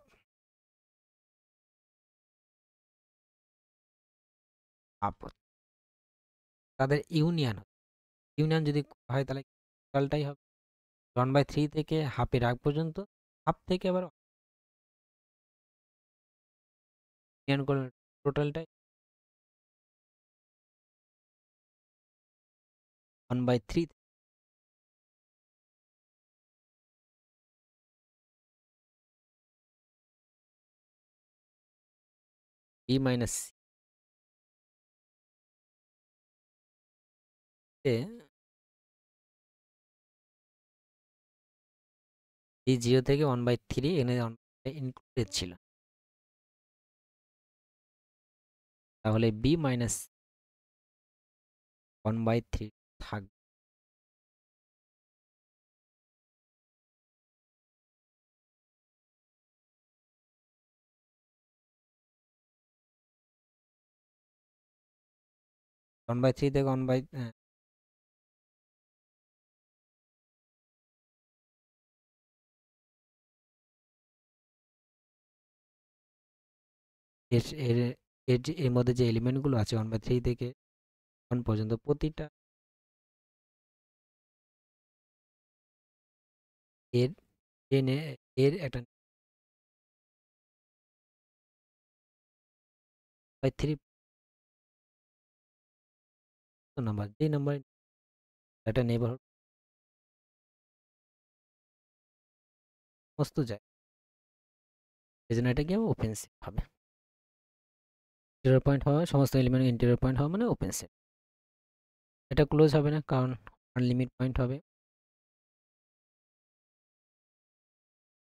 হাফ তাদের ইউনিয়ন যদি হয় তাহলে টোটালটাই হবে 1/3 থেকে হাফের আগ পর্যন্ত, হাফ থেকে আবার ইউনিয়ন করলে টোটালটাই 1/3 বি মাইনাস সি এই 0 থেকে 1/3 এখানে ইনক্লুডেড ছিল, তাহলে বি মাইনাস 1/3 থাকবে। ওয়ান বাই থ্রি থেকে ওয়ান বাই এর এর এর মধ্যে যে এলিমেন্টগুলো আছে 1/3 থেকে 1 পর্যন্ত প্রতিটা এর এর একটা বাই থ্রি নাম্বার, যে নাম্বার একটা নেইবারহুড বস্তু যায়, এই জন্য এটা কি হবে ওপেন সেট হবে। ইন্টেরিয়র পয়েন্ট হওয়া সমস্ত এলিমেন্ট ইন্টেরিয়র পয়েন্ট হওয়া মানে ওপেন সেট। এটা ক্লোজ হবে না কারণ আনলিমিট পয়েন্ট হবে,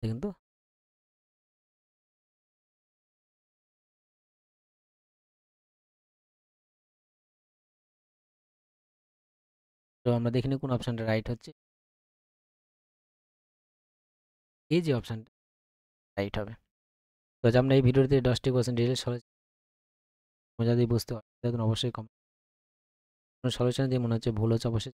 কিন্তু তো আমরা দেখিনি কোন অপশনটা রাইট হচ্ছে, এই যে অপশনটা রাইট হবে। তো আমরা এই ভিডিওতে 10টি কোশ্চেন ডিটেলস মজা দিয়ে বুঝতে পারি, অবশ্যই কমেন্ট সলিউশন দিয়ে মনে হচ্ছে ভুল হচ্ছে অবশ্যই